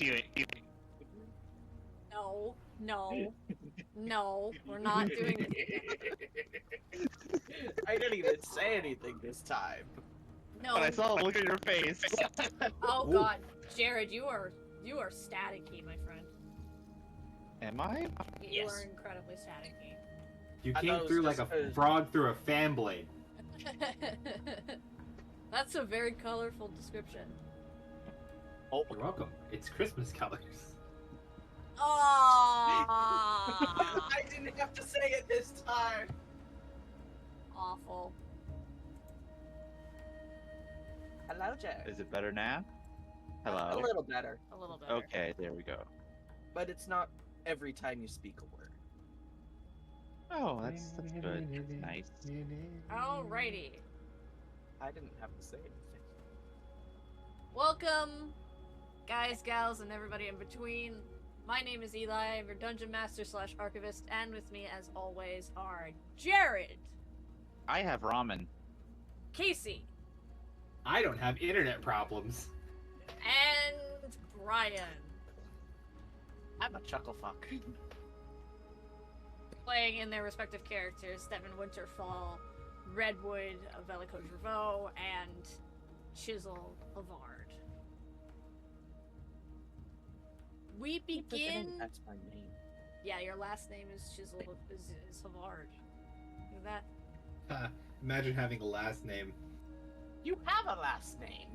do it. No, no, no, we're not doing this again. I didn't even say anything this time. No. But I saw the look on your face. Oh God, Jared, you are staticky, my friend. Am I? You Yes. are incredibly staticky. You I thought came it was through like just a frog through a fan blade. That's a very colorful description. Oh, You're welcome. It's Christmas colors. Oh, I didn't have to say it this time. awful. Hello, Jared. Is it better now? Hello. A little better, A little better. Okay, there we go. but it's not every time you speak a word. Oh, that's good. That's nice. Alrighty. I didn't have to say anything. Welcome, guys, gals, and everybody in between. My name is Eli, I'm your Dungeon Master / Archivist, and with me, as always, are Jared, I have ramen. Casey, I don't have internet problems. and Brian. I'm a chuckle fuck. Playing in their respective characters, Devin Winterfall, Redwood of Velico-Dravaux, and Chisel of Ard. We begin. That's my name. Yeah, your last name is Chisel is Havard. You know that? Imagine having a last name. You have a last name.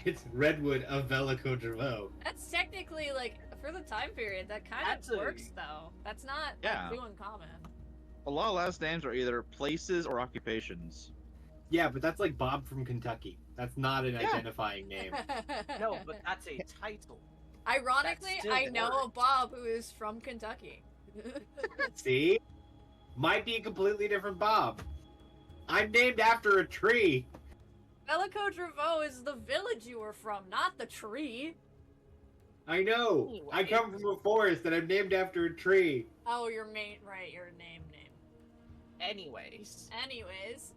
It's Redwood of Velico-Dravaux. That's technically like for the time period that kind That's of a- works though. That's not Yeah. too uncommon. A lot of last names are either places or occupations. Yeah, but that's like Bob from Kentucky. That's not an Yeah. identifying name. No, but that's a title. Ironically, That still I know a works. Bob who is from Kentucky. See? Might be a completely different Bob. I'm named after a tree. Velico-Dravaux is the village you were from, not the tree. I know. I come from a forest and I'm named after a tree. Oh, your your name. Anyways. Anyways,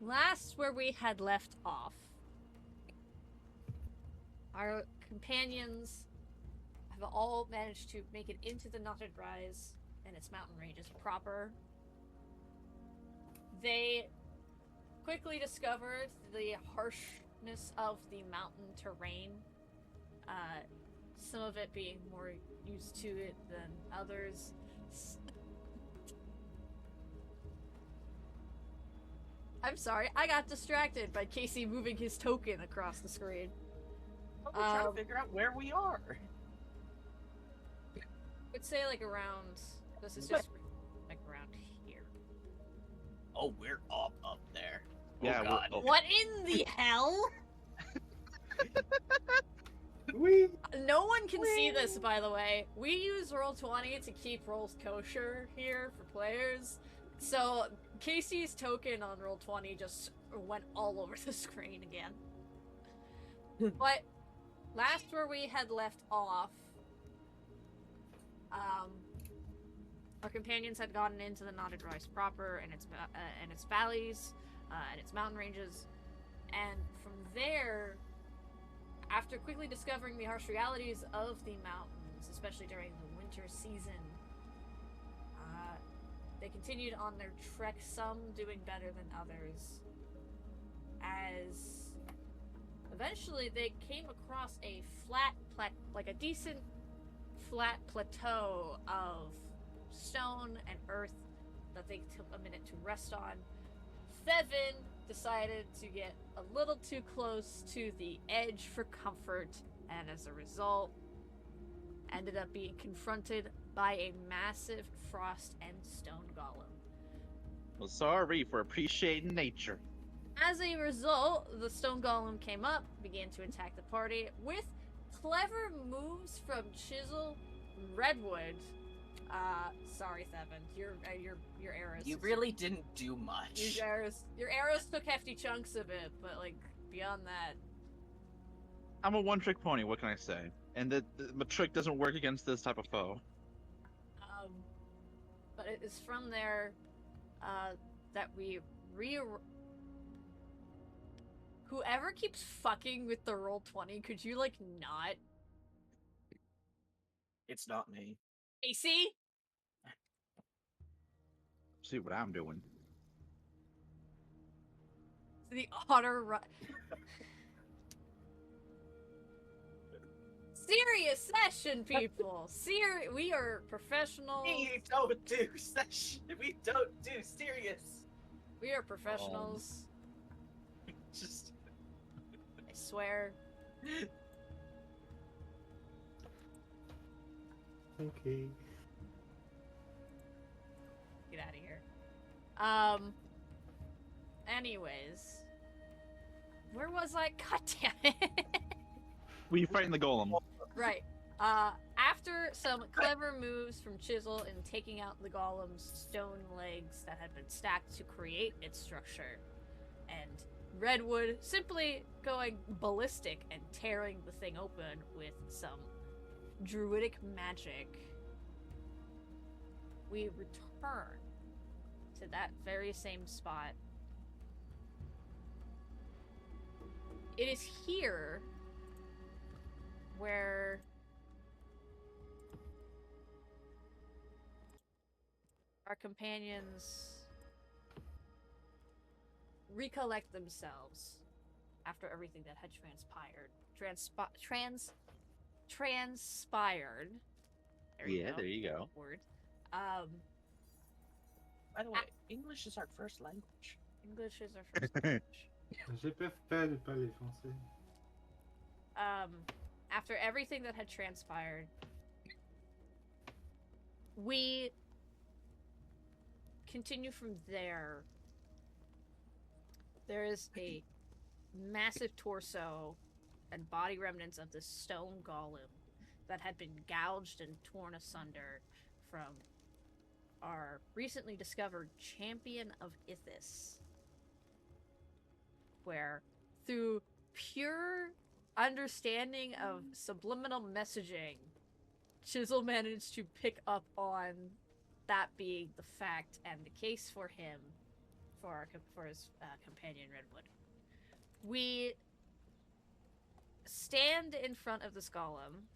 last where we had left off, our companions have all managed to make it into the Knotted Rise and its mountain ranges proper. They quickly discovered the harshness of the mountain terrain, some of it being more used to it than others. I'm sorry, I got distracted by Casey moving his token across the screen. I'm trying to figure out where we are. I would say like around, this is just like around here. Oh, we're up there. Yeah, Oh, we're God. up. What in the hell? Wee. No one can see this, by the way. We use Roll20 to keep rolls kosher here for players. So Casey's token on Roll20 just went all over the screen again. But last where we had left off, our companions had gotten into the Knotted Rise proper and its valleys and its mountain ranges, and from there, after quickly discovering the harsh realities of the mountains, especially during the winter season, they continued on their trek, some doing better than others, as eventually they came across a like a decent flat plateau of stone and earth that they took a minute to rest on. Thevin decided to get a little too close to the edge for comfort, and as a result, ended up being confronted by a massive frost and stone golem. Well, sorry for appreciating nature. As a result, the stone golem came up, began to attack the party with clever moves from Chisel, Redwood. Sorry, Thevin, your arrows. You really didn't do much. Your arrows took hefty chunks of it, but like beyond that, I'm a one-trick pony, what can I say? And the trick doesn't work against this type of foe. but it is from there that we Whoever keeps fucking with the roll 20, could you, like, not? It's not me. AC? See what I'm doing. The honor run. Serious session, people. We are professionals. We don't do session. We don't do serious. We are professionals. Just I swear. Okay. Get out of here. Anyways. Where was I? God damn it. We fighting the golem. Right. After some clever moves from Chisel in taking out the golem's stone legs that had been stacked to create its structure, and Redwood simply going ballistic and tearing the thing open with some druidic magic, we return to that very same spot. It is here where our companions recollect themselves after everything that had transpired. There you go. Word. by the way, English is our first language. English is our first language. Je préfère ne parler français. After everything that had transpired, we continue from there. There is a massive torso and body remnants of this stone golem that had been gouged and torn asunder from our recently discovered champion of Ithis, where through pure understanding of subliminal messaging, Chisel managed to pick up on that being the fact and the case for him, for his companion Redwood. We stand in front of this golem,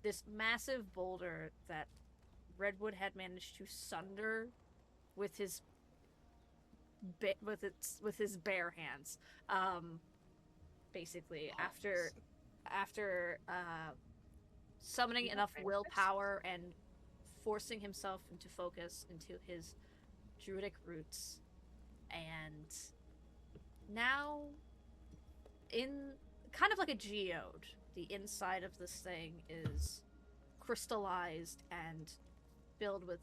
this massive boulder that Redwood had managed to sunder with his bare hands. Basically, after summoning enough willpower and forcing himself into focus into his druidic roots, and now in kind of like a geode, the inside of this thing is crystallized and filled with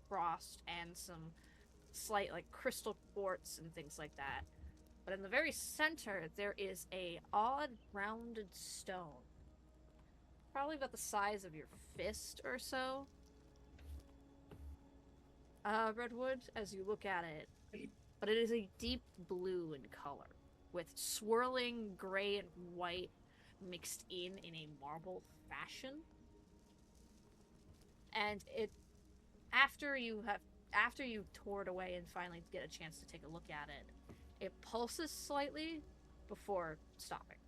frost and some slight like crystal quartz and things like that. But in the very center, there is a odd rounded stone, probably about the size of your fist or so. Redwood, as you look at it, but it is a deep blue in color, with swirling gray and white mixed in a marble fashion. And it, after you tore it away and finally get a chance to take a look at it, it pulses slightly before stopping.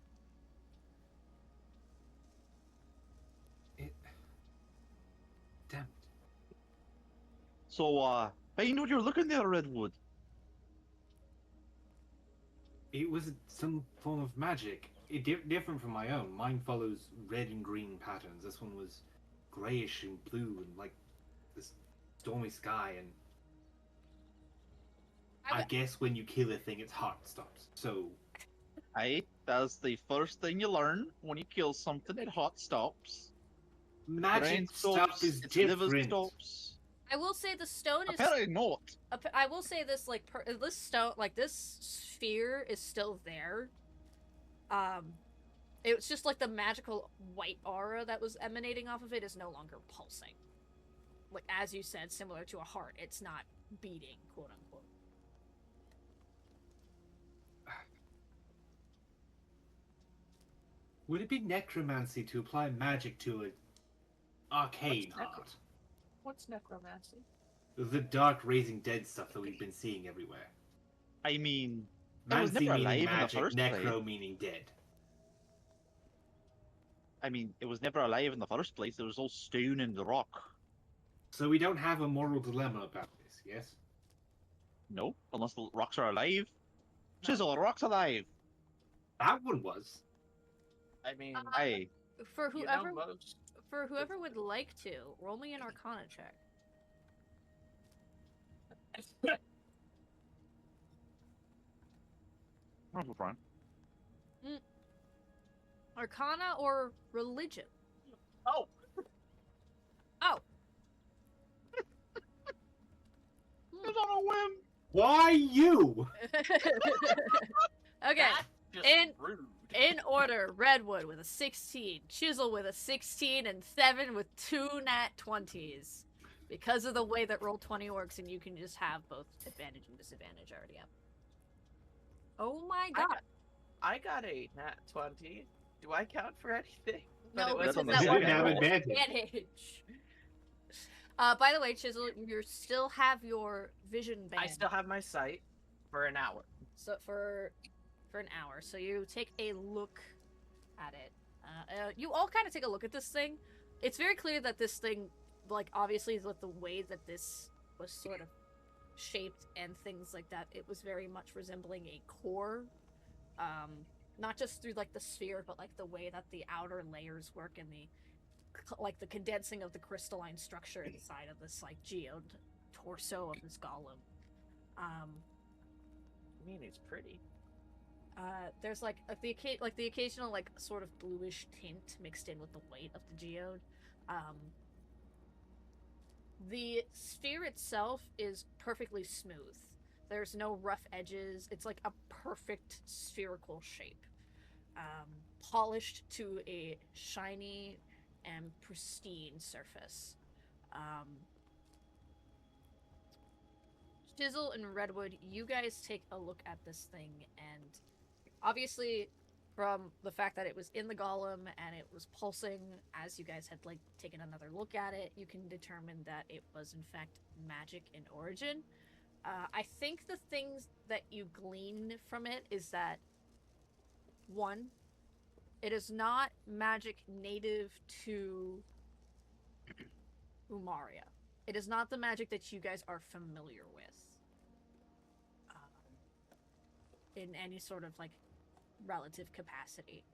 Damn it. So, find what you're looking there, Redwood. It was some form of magic. Different from my own. Mine follows red and green patterns. This one was grayish and blue and like this stormy sky. And I guess when you kill a thing, its heart stops. So, Aye, that's the first thing you learn when you kill something. It hot stops. magic Brain stuff stops, is its liver different. stops. I will say the stone is. Apparently not. I will say this, like, this stone, like, this sphere is still there. It was just like the magical white aura that was emanating off of it is no longer pulsing. Like, as you said, similar to a heart, it's not beating, quote unquote. Would it be necromancy to apply magic to an arcane heart? What's necromancy? The dark raising dead stuff that we've been seeing everywhere. I mean, It was Mancy never meaning alive in the magic, first necro place. meaning dead. I mean, it was never alive in the first place. It was all stone and rock. So we don't have a moral dilemma about this, yes? No, unless the rocks are alive. Chisel, the rock's alive. That one was. I mean, Hey, For you know whoever most. would like to, roll me an Arcana check. that's fine. Arcana or religion? Oh, Oh. It's on a whim. Why you? Okay. that's just In- rude. In order, Redwood with a 16, Chisel with a 16, and Seven with 2 nat 20s. Because of the way that Roll20 works, and you can just have both advantage and disadvantage already up. Oh my god. I got a nat 20. Do I count for anything? But No, it because on wasn't the that You second one have roll. advantage. By the way, Chisel, you still have your vision band. I still have my sight for an hour. So for an hour. So you take a look at it. You all kind of take a look at this thing. It's very clear that this thing, like, obviously with the way that this was sort of shaped and things like that, it was very much resembling a core. Not just through like the sphere, but like the way that the outer layers work and the condensing of the crystalline structure inside of this like geode torso of this golem. I mean, it's pretty. There's like the occasional like sort of bluish tint mixed in with the weight of the geode. The sphere itself is perfectly smooth. There's no rough edges. It's like a perfect spherical shape, polished to a shiny and pristine surface. Chisel and Redwood, you guys take a look at this thing, and obviously, from the fact that it was in the golem and it was pulsing, as you guys had like taken another look at it, you can determine that it was in fact magic in origin. I think the things that you glean from it is that, one, it is not magic native to Umaria. It is not the magic that you guys are familiar with in any sort of like relative capacity.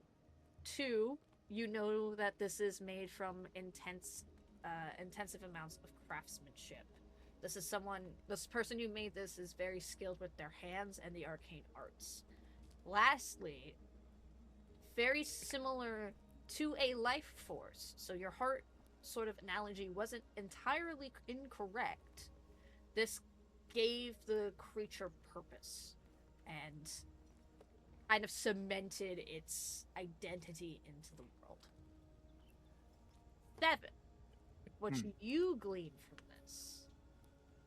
Two, you know that this is made from intensive amounts of craftsmanship. This person who made this is very skilled with their hands and the arcane arts. Lastly, very similar to a life force. So your heart sort of analogy wasn't entirely incorrect. This gave the creature purpose and kind of cemented its identity into the world. 7. What you glean from this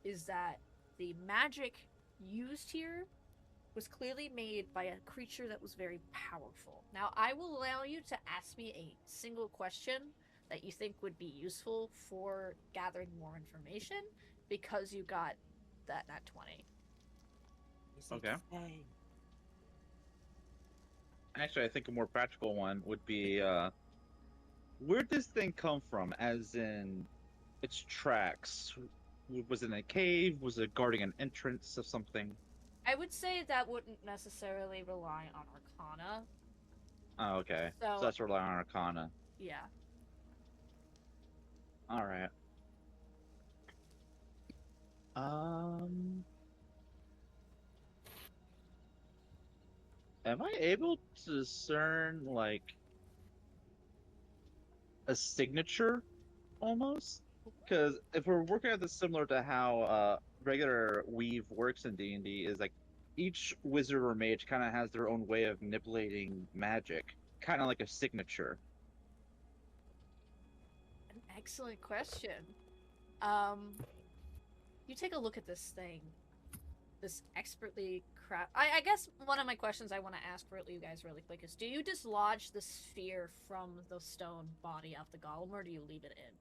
is that the magic used here was clearly made by a creature that was very powerful. Now, I will allow you to ask me a single question that you think would be useful for gathering more information because you got that nat 20. Okay. Actually, I think a more practical one would be, where'd this thing come from? As in, its tracks. Was it in a cave? Was it guarding an entrance of something? I would say that wouldn't necessarily rely on Arcana. Oh, okay. So that's relying on Arcana. Yeah. Alright. Am I able to discern, like, a signature, almost? Because if we're working at this similar to how regular weave works in D&D, is like each wizard or mage kind of has their own way of manipulating magic, kind of like a signature. An excellent question. You take a look at this thing. This expertly craft. I guess one of my questions I want to ask for you guys really quick is: do you dislodge the sphere from the stone body of the golem, or do you leave it in?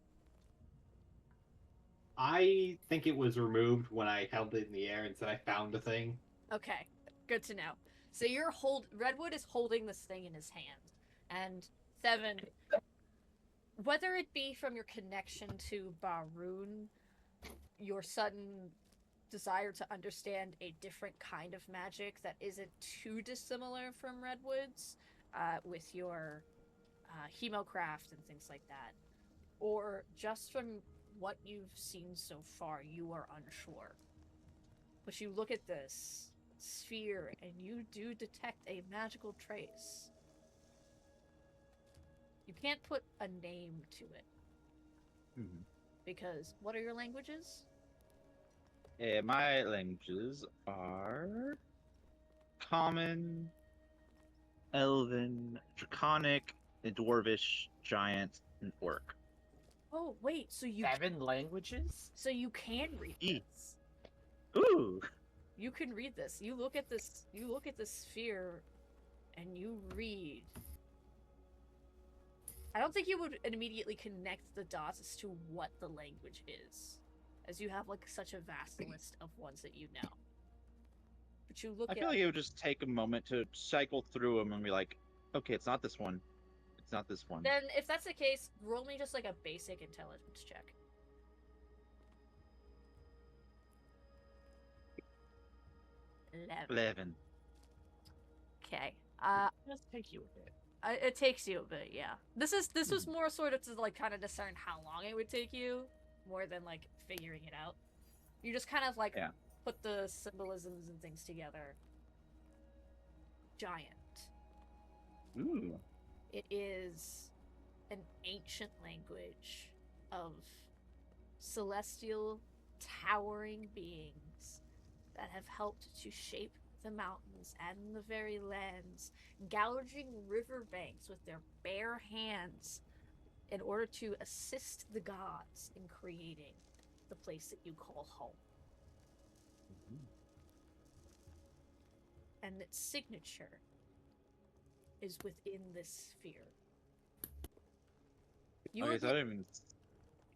I think it was removed when I held it in the air and said I found the thing. Okay, good to know. So Redwood is holding this thing in his hand, and Seven, whether it be from your connection to Barun, your sudden desire to understand a different kind of magic that isn't too dissimilar from Redwood's, with your hemocraft and things like that, or just from what you've seen so far, you are unsure. But you look at this sphere and you do detect a magical trace. You can't put a name to it. Mhm. Because what are your languages? My languages are Common, Elven, Draconic, Dwarvish, Giant, and Orc. Oh, wait, so you 7 languages? can read E. this. Ooh! You can read this. You look at this sphere and you read. I don't think you would immediately connect the dots as to what the language is, as you have like such a vast list of ones that you know. But you look I at feel like it would just take a moment to cycle through them and be like, okay, it's not this one. It's not this one. then if that's the case, roll me just like a basic intelligence check. 11. Okay. It does take you a bit. It takes you a bit, yeah. This was more sort of to like kind of discern how long it would take you, more than like figuring it out. You just kind of like Yeah. put the symbolisms and things together. Giant. Ooh. It is an ancient language of celestial, towering beings that have helped to shape the mountains and the very lands, gouging riverbanks with their bare hands in order to assist the gods in creating the place that you call home. And its signature is within this sphere. Okay, so I didn't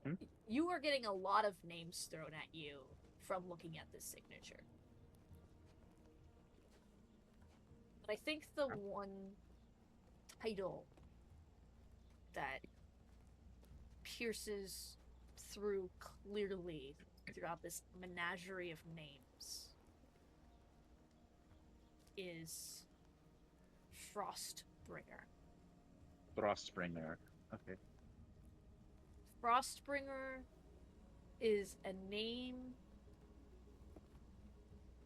even... You are getting a lot of names thrown at you from looking at this signature. But I think the one title that pierces through clearly throughout this menagerie of names is Frostbringer. Frostbringer. Okay. Frostbringer is a name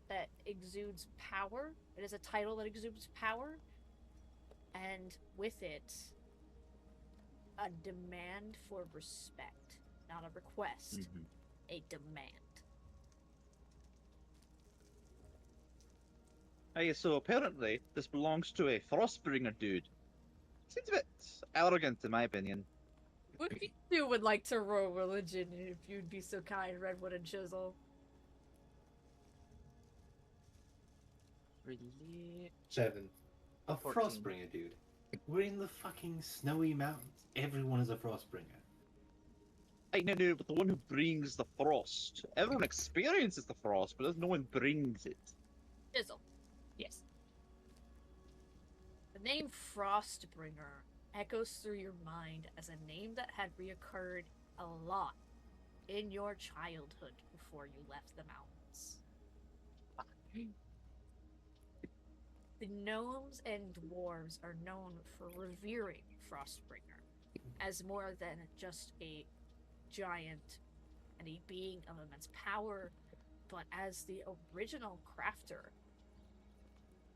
that exudes power. It is a title that exudes power, and with it, a demand for respect. Not a request, a demand. Hey, so apparently this belongs to a Frostbringer dude. Seems a bit arrogant in my opinion. What if you would like to roll religion, if you'd be so kind, Redwood and Chisel? Really? 7. A 14. Frostbringer, dude. We're in the fucking snowy mountains. Everyone is a Frostbringer. I know, but the one who brings the frost. Everyone experiences the frost, but no one brings it. Chisel. Yes. The name Frostbringer echoes through your mind as a name that had reoccurred a lot in your childhood before you left the mountains. The gnomes and dwarves are known for revering Frostbringer as more than just a giant and a being of immense power, but as the original crafter.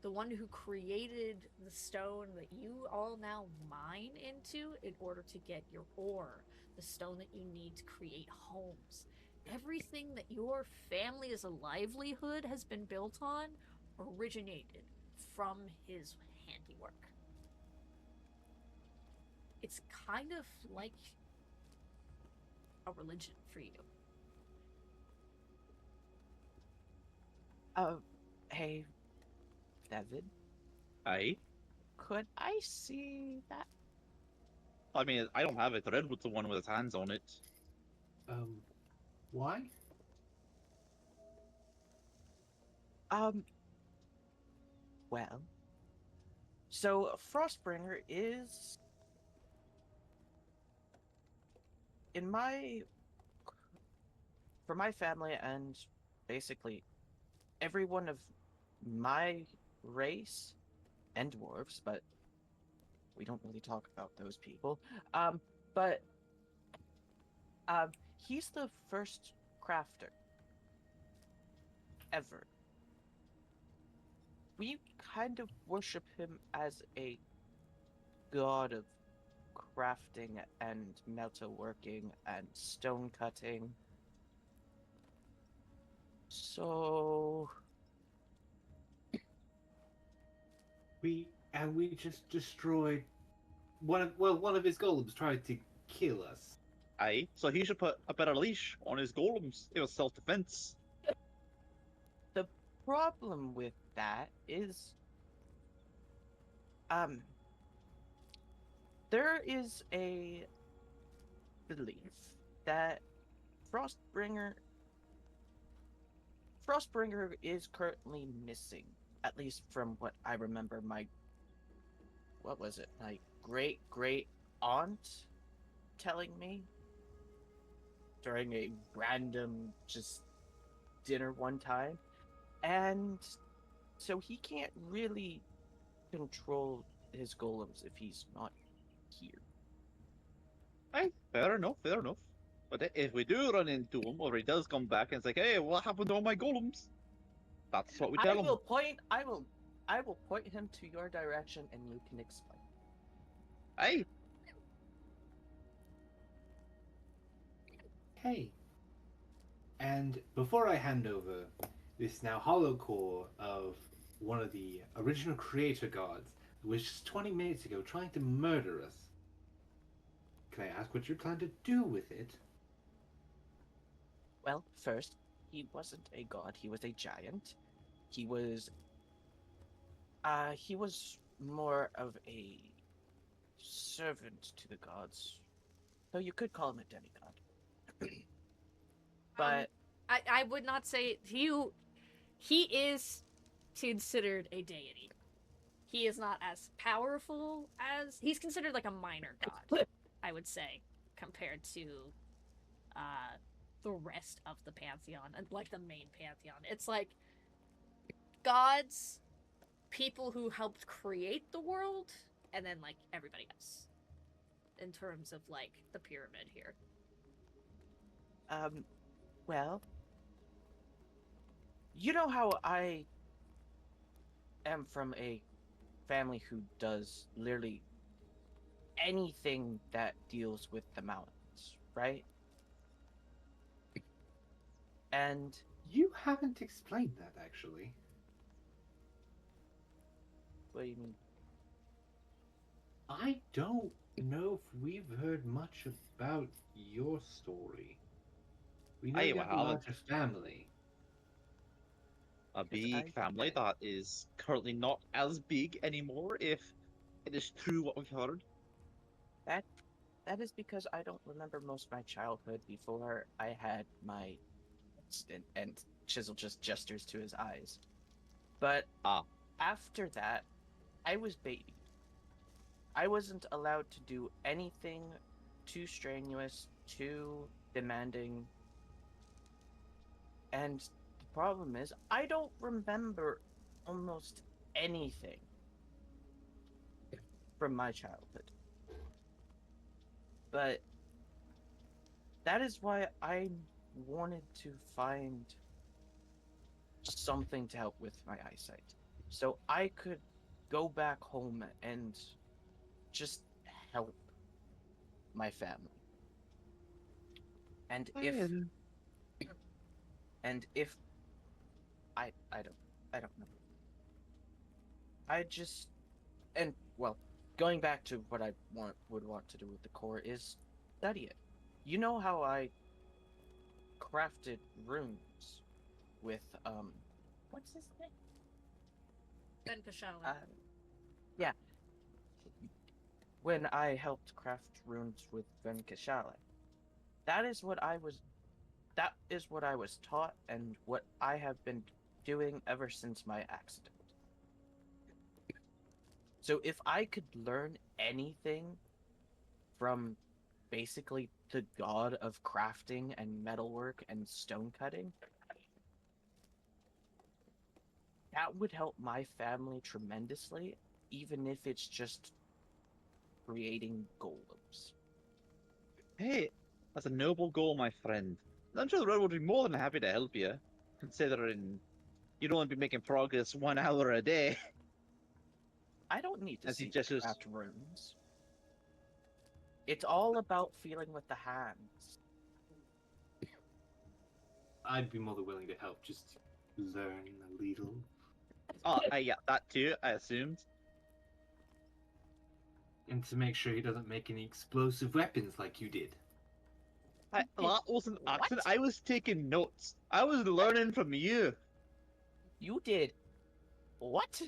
The one who created the stone that you all now mine into in order to get your ore, the stone that you need to create homes. Everything that your family's livelihood has been built on originated from his handiwork. It's kind of like a religion for you. Hey, David, Aye? could I see that? I mean, I don't have it. Redwood's the one with his hands on it. Why? Well, so Frostbringer is, in my, for my family and basically everyone of my race and dwarves, but we don't really talk about those people. But he's the first crafter ever. We kind of worship him as a god of crafting and metalworking and stone cutting. So we just destroyed one of his golems tried to kill us. Aye, so he should put a better leash on his golems. It was self-defense. the problem with that is, um, there is a belief that Frostbringer Frostbringer is currently missing, at least from what I remember. What was it? My great aunt telling me during a random just dinner one time, and so he can't really control his golems if he's not here. Aye, fair enough, fair enough. But if we do run into him, or he does come back and it's like, hey, what happened to all my golems? That's what we I tell him. will point. I will point him to your direction, and you can explain. Aye, Hey. And before I hand over this now hollow core of one of the original creator gods who was just 20 minutes ago trying to murder us, can I ask what you plan to do with it? Well, first, he wasn't a god. He was a giant. He was. He was more of a servant to the gods, though you could call him a demigod. But I would not say he is considered a deity. He is not as powerful as he's considered like a minor god, I would say, compared to the rest of the pantheon and like the main pantheon. It's like gods, people who helped create the world, and then like everybody else in terms of like the pyramid here. Well, you know how I am from a family who does literally anything that deals with the mountains, right? And You haven't explained that, actually. what do you mean? I don't know if we've heard much about your story. We know aye, you we have a haven't. larger family. A Because big family that is currently not as big anymore, if it is true what we've heard. that is because I don't remember most of my childhood before I had my and Chisel just gestures to his eyes. But Ah, after that, I was baby. I wasn't allowed to do anything too strenuous, too demanding. And the problem is, I don't remember almost anything from my childhood. But that is why I wanted to find something to help with my eyesight. So I could go back home and just help my family. And if I don't know. I just and well, going back to what I would want to do with the core is study it. You know how I crafted runes with what's his name? Ben Kashala. Yeah, when I helped craft runes with Venkashale. That is what I was that is what I was taught and what I have been doing ever since my accident. So if I could learn anything from basically the god of crafting and metalwork and stone cutting, that would help my family tremendously, even if it's just creating golems. Hey, that's a noble goal, my friend. I'm sure the Red would be more than happy to help you, considering you'd only be making progress 1 hour a day. I don't need to As he see gestures, craft runes. It's all about feeling with the hands. I'd be more than willing to help. Just learn a little. oh, yeah, that too, I assumed. And to make sure he doesn't make any explosive weapons like you did. That wasn't an What? accident. I was taking notes. I was learning from you. You did what?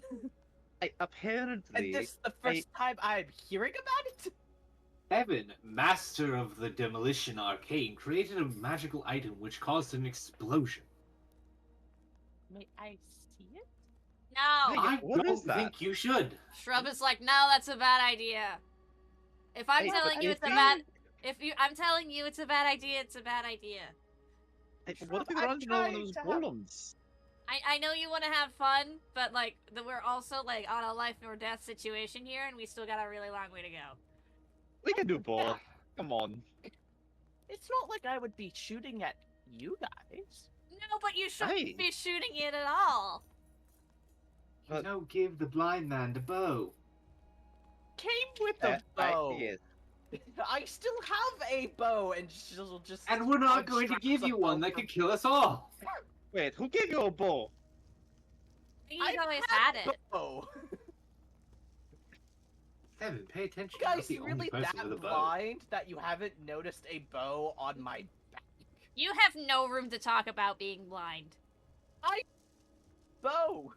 Apparently, And this is the first time I'm hearing about it? Evan, master of the demolition arcane, created a magical item which caused an explosion. May I see it? No. Hey, I what is don't that? think you should. Shrub is like, no, that's a bad idea. If I'm Hey, telling but you if it's a you- bad, I'm telling you it's a bad idea, it's a bad idea. Hey, Shrub, what if we I'm run into one of trying those to have- golems? I know you want to have fun, but like we're also like on a life or death situation here, and we still got a really long way to go. We can do both. Come on. It's not like I would be shooting at you guys. No, but you shouldn't Hey. be shooting it at all. You don't give the blind man the bow. Came with the bow. Yes. I still have a bow, and she'll just. And we're not going to extract give the you one bow that from- could kill us all. Wait, who gave you a bow? He's I always had had it. bow. Evan, pay attention. You You're guys the only really person that with a bow. blind that you haven't noticed a bow on my back? You have no room to talk about being blind. Bow.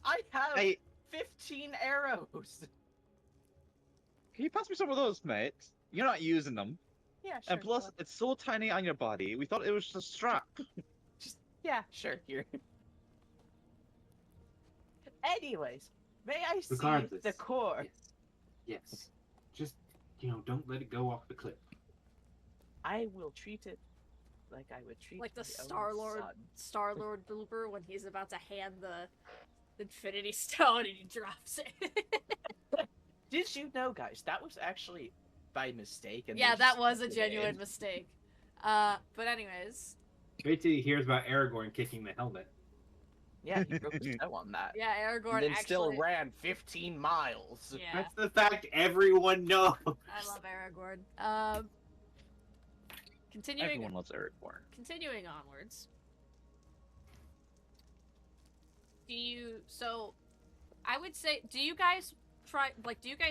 I have Hey, 15 arrows. can you pass me some of those, mate? You're not using them. Yeah, sure. And plus, well, it's so tiny on your body, we thought it was just a strap. yeah, sure. Here. Anyways, may I see Regardless. the core? Yes. Just, don't let it go off the cliff. I will treat it like I would treat Like the my own Star-Lord blooper when he's about to hand the Infinity Stone and he drops it. son. Did you know, guys? That was actually by mistake. And Yeah, they that just was a left it genuine in. mistake. But anyways, Wait till he hears about Aragorn kicking the helmet. Yeah, he broke his toe on that. yeah, Aragorn And then actually. still ran 15 miles. Yeah, That's the fact everyone knows. I love Aragorn. Continuing. Everyone loves Aragorn. Continuing onwards. So I would say, do you guys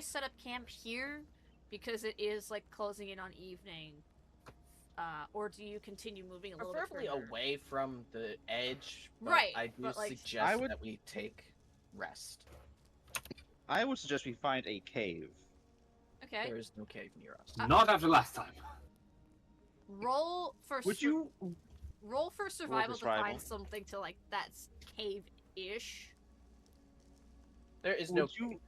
set up camp here because it is like closing in on evening? Or do you continue moving a little Preferably bit further? away from the edge. But Right, I do but, like, suggest I would- that we take rest. I would suggest we find a cave. Okay. There is no cave near us. Not after last time. Roll for Would you? roll for survival to survival. find something to like that's cave-ish. There is no Would you?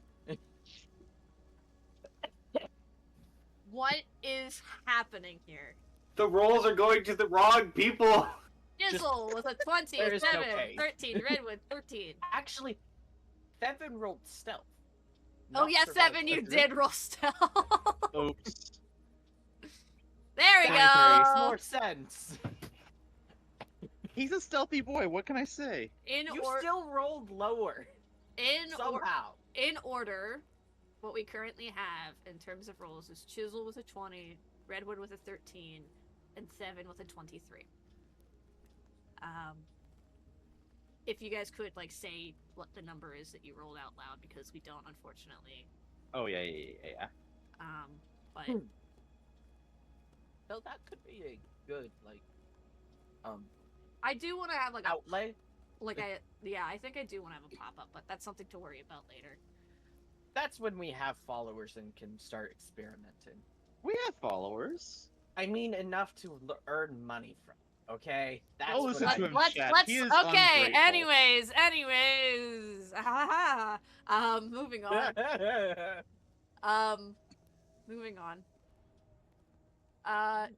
What is happening here? The rolls are going to the wrong people. Jizzle with a 20, There is no 7, cave. 13, Redwood 13. Actually, Seven rolled stealth. Oh not yeah, survival. 7, you did roll stealth. Oops. There we That makes go. more sense. He's a stealthy boy. What can I say? In You or still rolled lower in or somehow. in order, what we currently have in terms of rolls is Chisel with a 20, Redwood with a 13, and 7 with a 23. If you guys could like say what the number is that you rolled out loud, because we don't, unfortunately. Oh yeah. But So that could be a good I do want to have like a outlay. I think I do want to have a pop up, but that's something to worry about later. That's when we have followers and can start experimenting. We have followers. I mean, enough to earn money from. Okay, that's Don't what listen I. to him, let's chat. let's He is okay. ungrateful. Anyways, moving on. Um, moving on.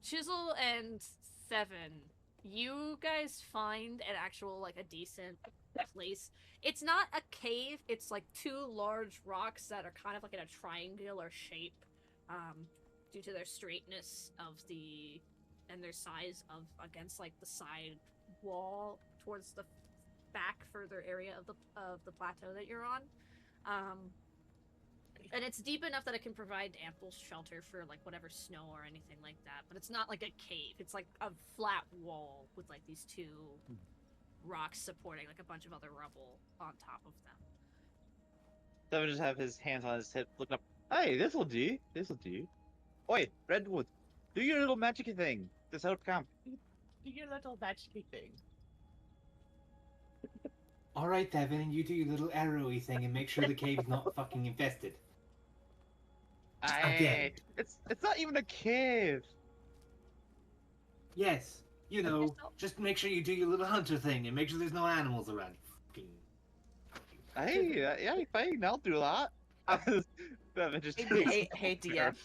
Chisel and Seven, you guys find an actual like a decent place. It's not a cave. It's like two large rocks that are kind of like in a triangular shape, due to their straightness of the and their size of against like the side wall towards the back further area of the plateau that you're on. Um, and it's deep enough that it can provide ample shelter for like whatever snow or anything like that. But it's not like a cave. It's like a flat wall with like these two rocks supporting like a bunch of other rubble on top of them. Devin just have his hands on his hip, looking up. Hey, this'll do. This'll do. Oi, Redwood, do your little magic thing to set up camp. Do your little magic thing. All right, Devin, you do your little arrowy thing and make sure the cave's not fucking infested. Again. It's not even a cave. Yes, you know, just make sure you do your little hunter thing and make sure there's no animals around. Fucking. Yeah, fine, I'll do that. Devin just Hey, DM.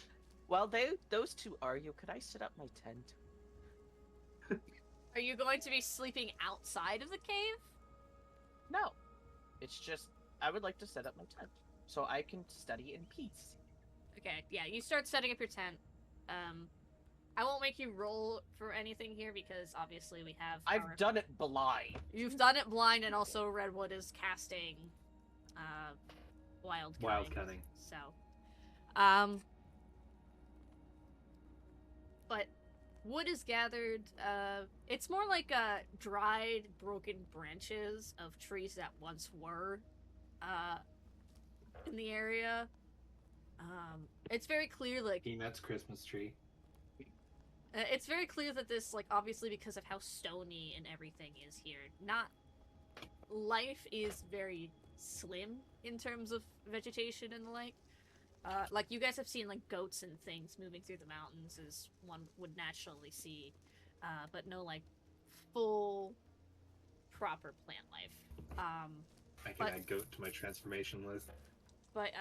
While those two argue, could I set up my tent? Are you going to be sleeping outside of the cave? No. It's just I would like to set up my tent so I can study in peace. Okay, yeah, you start setting up your tent. I won't make you roll for anything here because obviously we have. I've done it blind. You've done it blind, and also Redwood is casting, wild Cutting. So, but wood is gathered. It's more like dried, broken branches of trees that once were, in the area. It's very clear, like Peanuts Christmas tree. it's very clear that this, like, obviously because of how stony and everything is here, life is very slim in terms of vegetation and the like. Like, you guys have seen, like, goats and things moving through the mountains as one would naturally see, but no, like, full, proper plant life. I can add goat to my transformation list. But,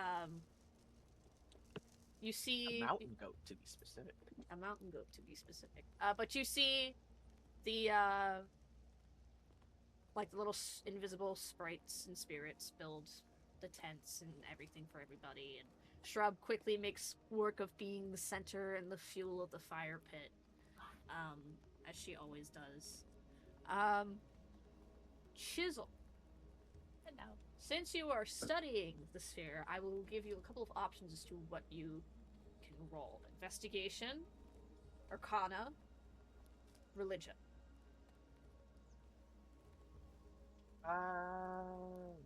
you see... A mountain goat, to be specific. A mountain goat, to be specific. But you see the, like, the little invisible sprites and spirits build the tents and everything for everybody, and Shrub quickly makes work of being the center and the fuel of the fire pit, as she always does. Chisel. And now, since you are studying the sphere, I will give you a couple of options as to what you can roll. Investigation, Arcana, Religion.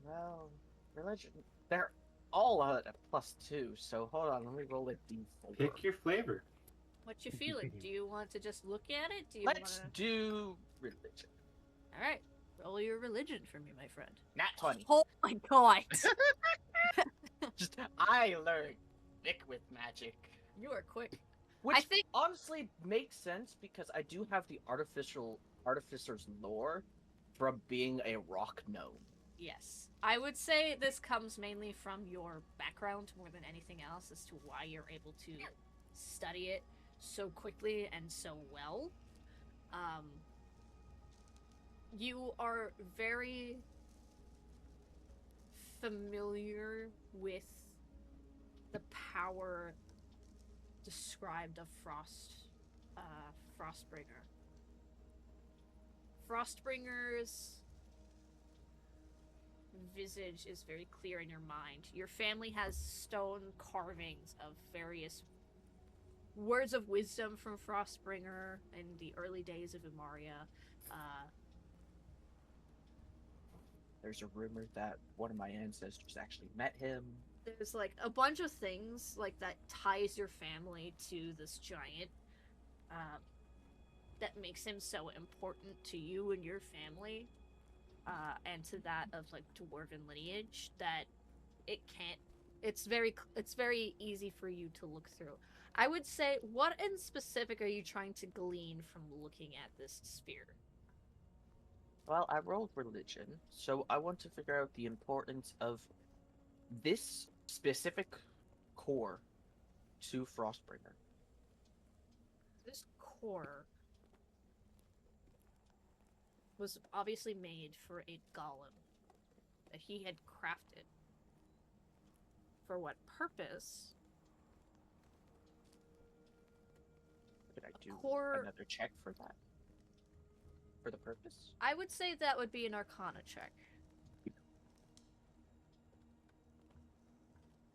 Well, religion. They're all at a +2, so hold on, let me roll a d4. Pick your flavor. What you feeling? Do you want to just look at it? Do you Let's wanna... do religion. Alright. Roll your religion for me, my friend. Nat 20. Oh my god! Just, I learned thick with magic. You are quick. Which I think... honestly makes sense because I do have the artificer's lore from being a rock gnome. Yes. I would say this comes mainly from your background more than anything else as to why you're able to study it so quickly and so well. You are very familiar with the power described of Frostbringer. Frostbringer's visage is very clear in your mind. Your family has stone carvings of various words of wisdom from Frostbringer in the early days of Umaria. There's a rumor that one of my ancestors actually met him. There's like a bunch of things like that ties your family to this giant, that makes him so important to you and your family, and to that of like dwarven lineage, that it's very easy for you to look through. I would say, what in specific are you trying to glean from looking at this sphere? Well, I rolled religion, so I want to figure out the importance of this specific core to Frostbringer. This core was obviously made for a golem that he had crafted. For what purpose? Could I do core- another check for that? For the purpose? I would say that would be an Arcana check.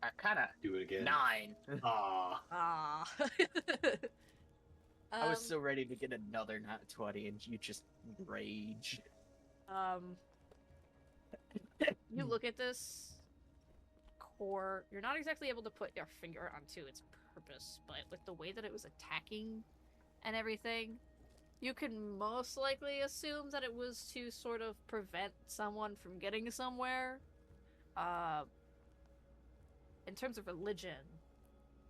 Arcana. Do it again. 9. Ah. Ah. I was so ready to get another nat 20 and you just rage. You look at this core. You're not exactly able to put your finger onto its purpose, but with the way that it was attacking and everything, you can most likely assume that it was to sort of prevent someone from getting somewhere. In terms of religion,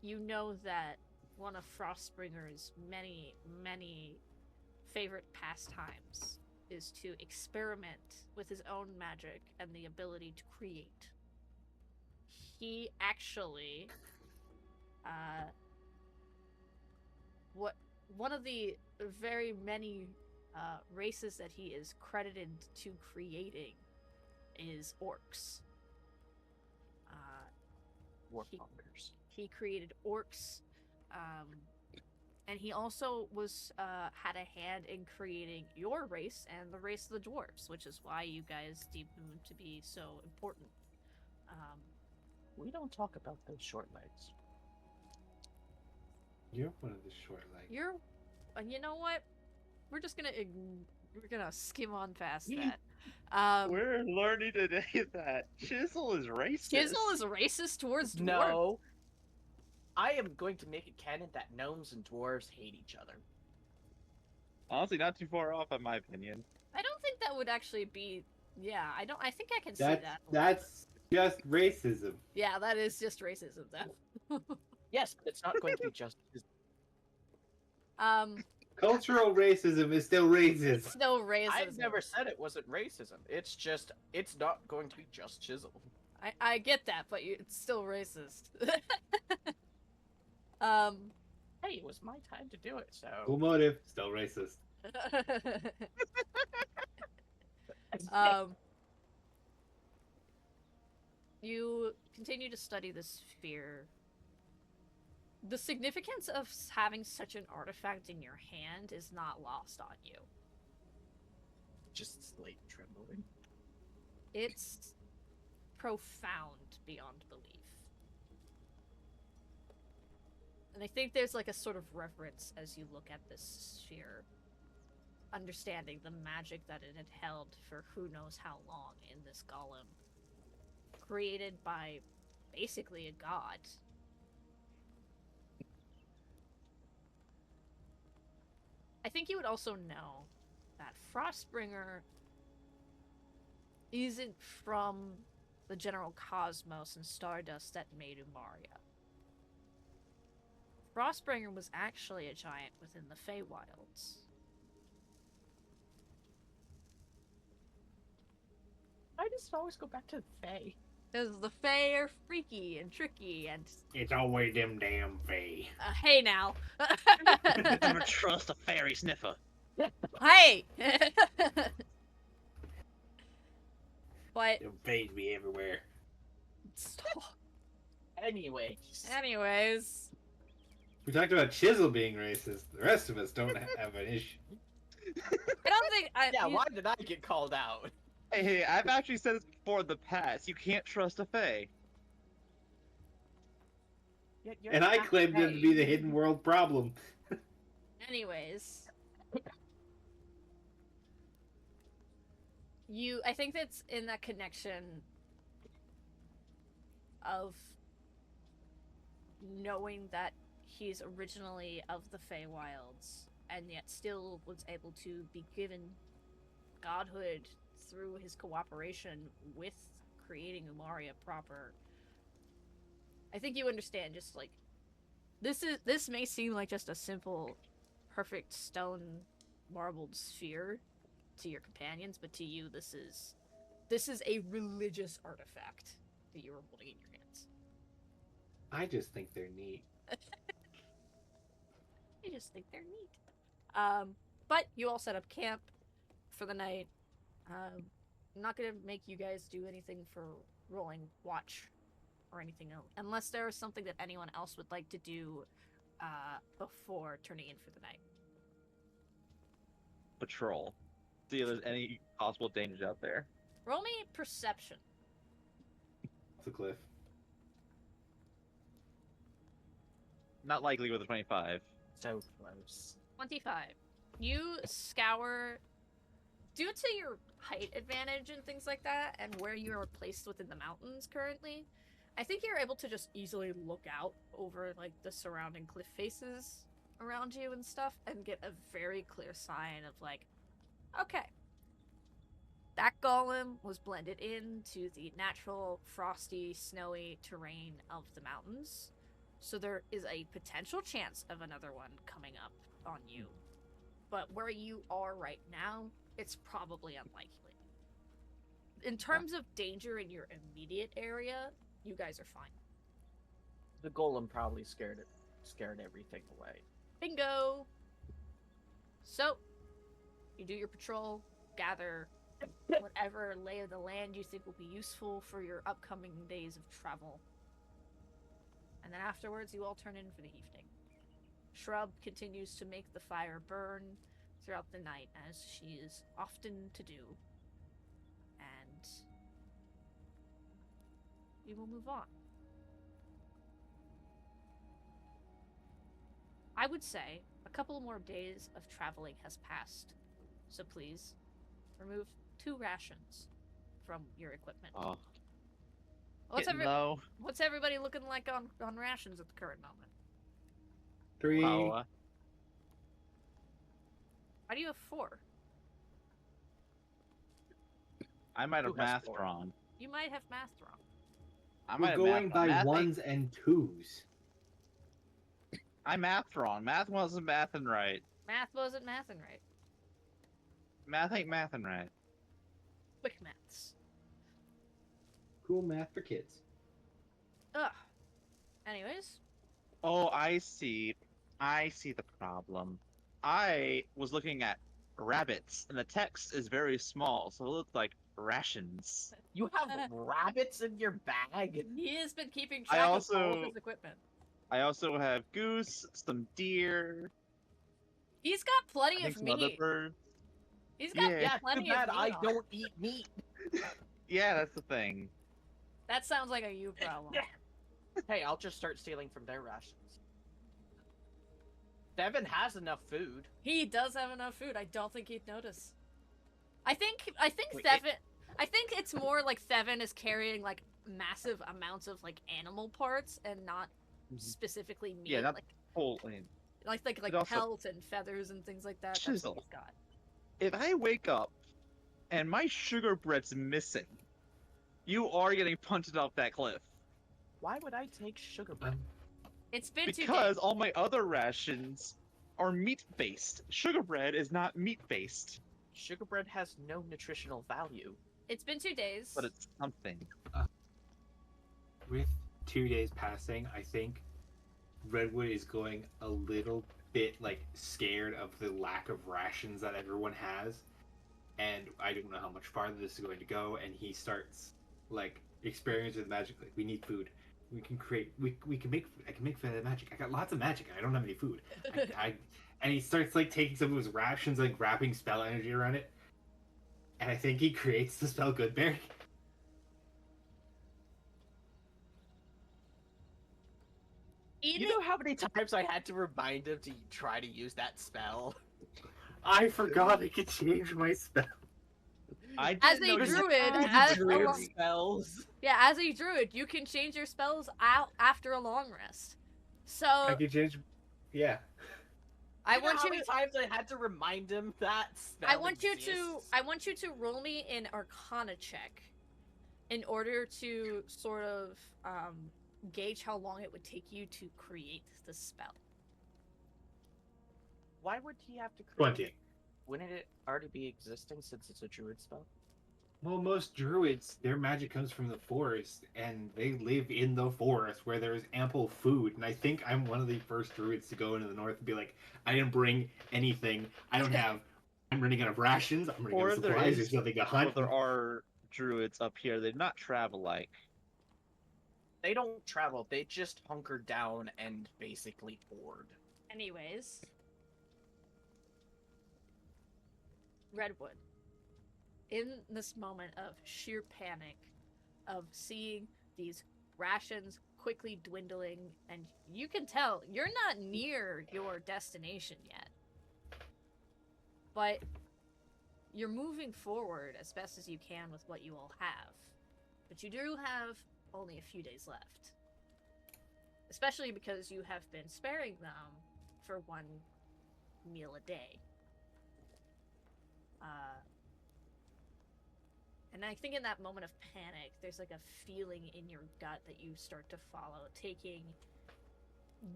you know that one of Frostbringer's many, many favorite pastimes is to experiment with his own magic and the ability to create. He actually, one of the very many races that he is credited to creating is orcs. Warmongers. He created orcs, and he also was had a hand in creating your race and the race of the dwarves, which is why you guys deem him to be so important. We don't talk about those short legs. You're one of the short legs. And you know what? We're just gonna skim on past that. We're learning today that Chisel is racist. Chisel is racist towards dwarves. No. I am going to make it canon that gnomes and dwarves hate each other. Honestly, not too far off, in my opinion. I don't think that would actually be. Yeah, I don't. I think I can see that. That's just racism. Yeah, that is just racism, though. Yes, but it's not going to be just. Cultural racism is still racist. Still racism. I've never said it wasn't racism. It's just, it's not going to be just chisel. I get that, but it's still racist. Hey, it was my time to do it, so. Cool motive, still racist. You continue to study this sphere. The significance of having such an artifact in your hand is not lost on you. Just slate trembling. It's profound beyond belief. And I think there's like a sort of reverence as you look at this sphere, understanding the magic that it had held for who knows how long in this golem, created by basically a god. I think you would also know that Frostbringer isn't from the general cosmos and stardust that made Umaria. Frostbringer was actually a giant within the Feywilds. I just always go back to the Fae. Because the Fae are freaky and tricky and... It's always them damn Fae. Hey now! Never trust a fairy sniffer. Hey! But... Them Faes be everywhere. Anyways... We talked about Chisel being racist. The rest of us don't have an issue. I don't think... Why did I get called out? Hey, I've actually said this before in the past. You can't trust a fae. And I claimed them to be the hidden world problem. Anyways... I think that's in that connection of knowing that he's originally of the Feywilds and yet still was able to be given godhood through his cooperation with creating Umaria proper. I think you understand just like This may seem like just a simple, perfect stone marbled sphere to your companions, but to you, this is a religious artifact that you are holding in your hands. I just think they're neat. I just think they're neat. But you all set up camp for the night. I'm not gonna make you guys do anything for rolling watch or anything else, unless there is something that anyone else would like to do before turning in for the night. Patrol. See if there's any possible dangers out there. Roll me perception. It's a cliff. Not likely with a 25. So close. 25. You scour, due to your height advantage and things like that, and where you are placed within the mountains currently, I think you're able to just easily look out over like the surrounding cliff faces around you and stuff and get a very clear sign of like, okay, that golem was blended into the natural frosty, snowy terrain of the mountains. So there is a potential chance of another one coming up on you. But where you are right now, it's probably unlikely. In terms of danger in your immediate area, you guys are fine. The golem probably scared everything away. Bingo! So, you do your patrol, gather whatever lay of the land you think will be useful for your upcoming days of travel. And then afterwards, you all turn in for the evening. Shrub continues to make the fire burn throughout the night, as she is often to do. And we will move on. I would say a couple more days of traveling has passed, so please remove 2 rations from your equipment. Oh. What's everybody looking like on rations at the current moment? 3. Wow. Why do you have 4? I might have Who has math 4? wrong. You might have math wrong. I might We're have going by math 1s and 2s. I mathed wrong. Math wasn't mathing right. Math wasn't mathing right. Math ain't mathing right. Quick maths. Cool math for kids. Ugh. Anyways, Oh, I see. I see the problem. I was looking at rabbits, and the text is very small, so it looked like rations. You have rabbits in your bag? he has been keeping I track of all of also- his equipment. I also have goose, some deer, He's got I plenty think of some other meat. birds. He's got Yeah. Yeah, plenty too bad of meat. I on. don't eat meat. Yeah, that's the thing. That sounds like a you problem. Hey, I'll just start stealing from their rations. Devin has enough food. He does have enough food. I don't think he'd notice. I think Wait, Thevin. I think it's more like Thevin is carrying like massive amounts of like animal parts and not specifically meat. Yeah, not like whole. I mean, like also- pelt and feathers and things like that. That's what Chisel. he's got. if I wake up and my sugar bread's missing, you are getting punted off that cliff. Why would I take sugar bread? It's been 2 days. Because all my other rations are meat-based. Sugar bread is not meat-based, Sugar bread has no nutritional value. It's been 2 days. but it's something. With 2 days passing, I think Redwood is going a little bit like scared of the lack of rations that everyone has, and I don't know how much farther this is going to go. And he starts like experimenting with magic. Like, we need food. We can create. We can make. I can make magic. I got lots of magic. And I don't have any food. And he starts like taking some of his rations, like wrapping spell energy around it. And I think he creates the spell Goodberry. Eating, You know how many times I had to remind him to try to use that spell? I forgot I could change my spell. I As didn't a notice druid, that. as Druid along- spells. as a druid, you can change your spells out after a long rest. So I could change. Yeah. I You know want how you. many times I had to remind him that spell I want you to. exists? I want you to roll me an Arcana check, in order to sort of gauge how long it would take you to create the spell. Why would he have to create 20. it? Wouldn't it already be existing since it's a druid spell? Well, most druids, their magic comes from the forest, and they live in the forest where there's ample food. And I think I'm one of the first druids to go into the north and be like, I didn't bring anything. I don't have. I'm running out of rations. I'm running out Or of there supplies. is, There's nothing to or hunt. there are druids up here. They do not travel like. They don't travel. They just hunker down and basically hoard. Anyways, Redwood, in this moment of sheer panic, of seeing these rations quickly dwindling, and you can tell you're not near your destination yet. But you're moving forward as best as you can with what you all have. But you do have only a few days left. Especially because you have been sparing them for one meal a day. And I think in that moment of panic, there's like a feeling in your gut that you start to follow, taking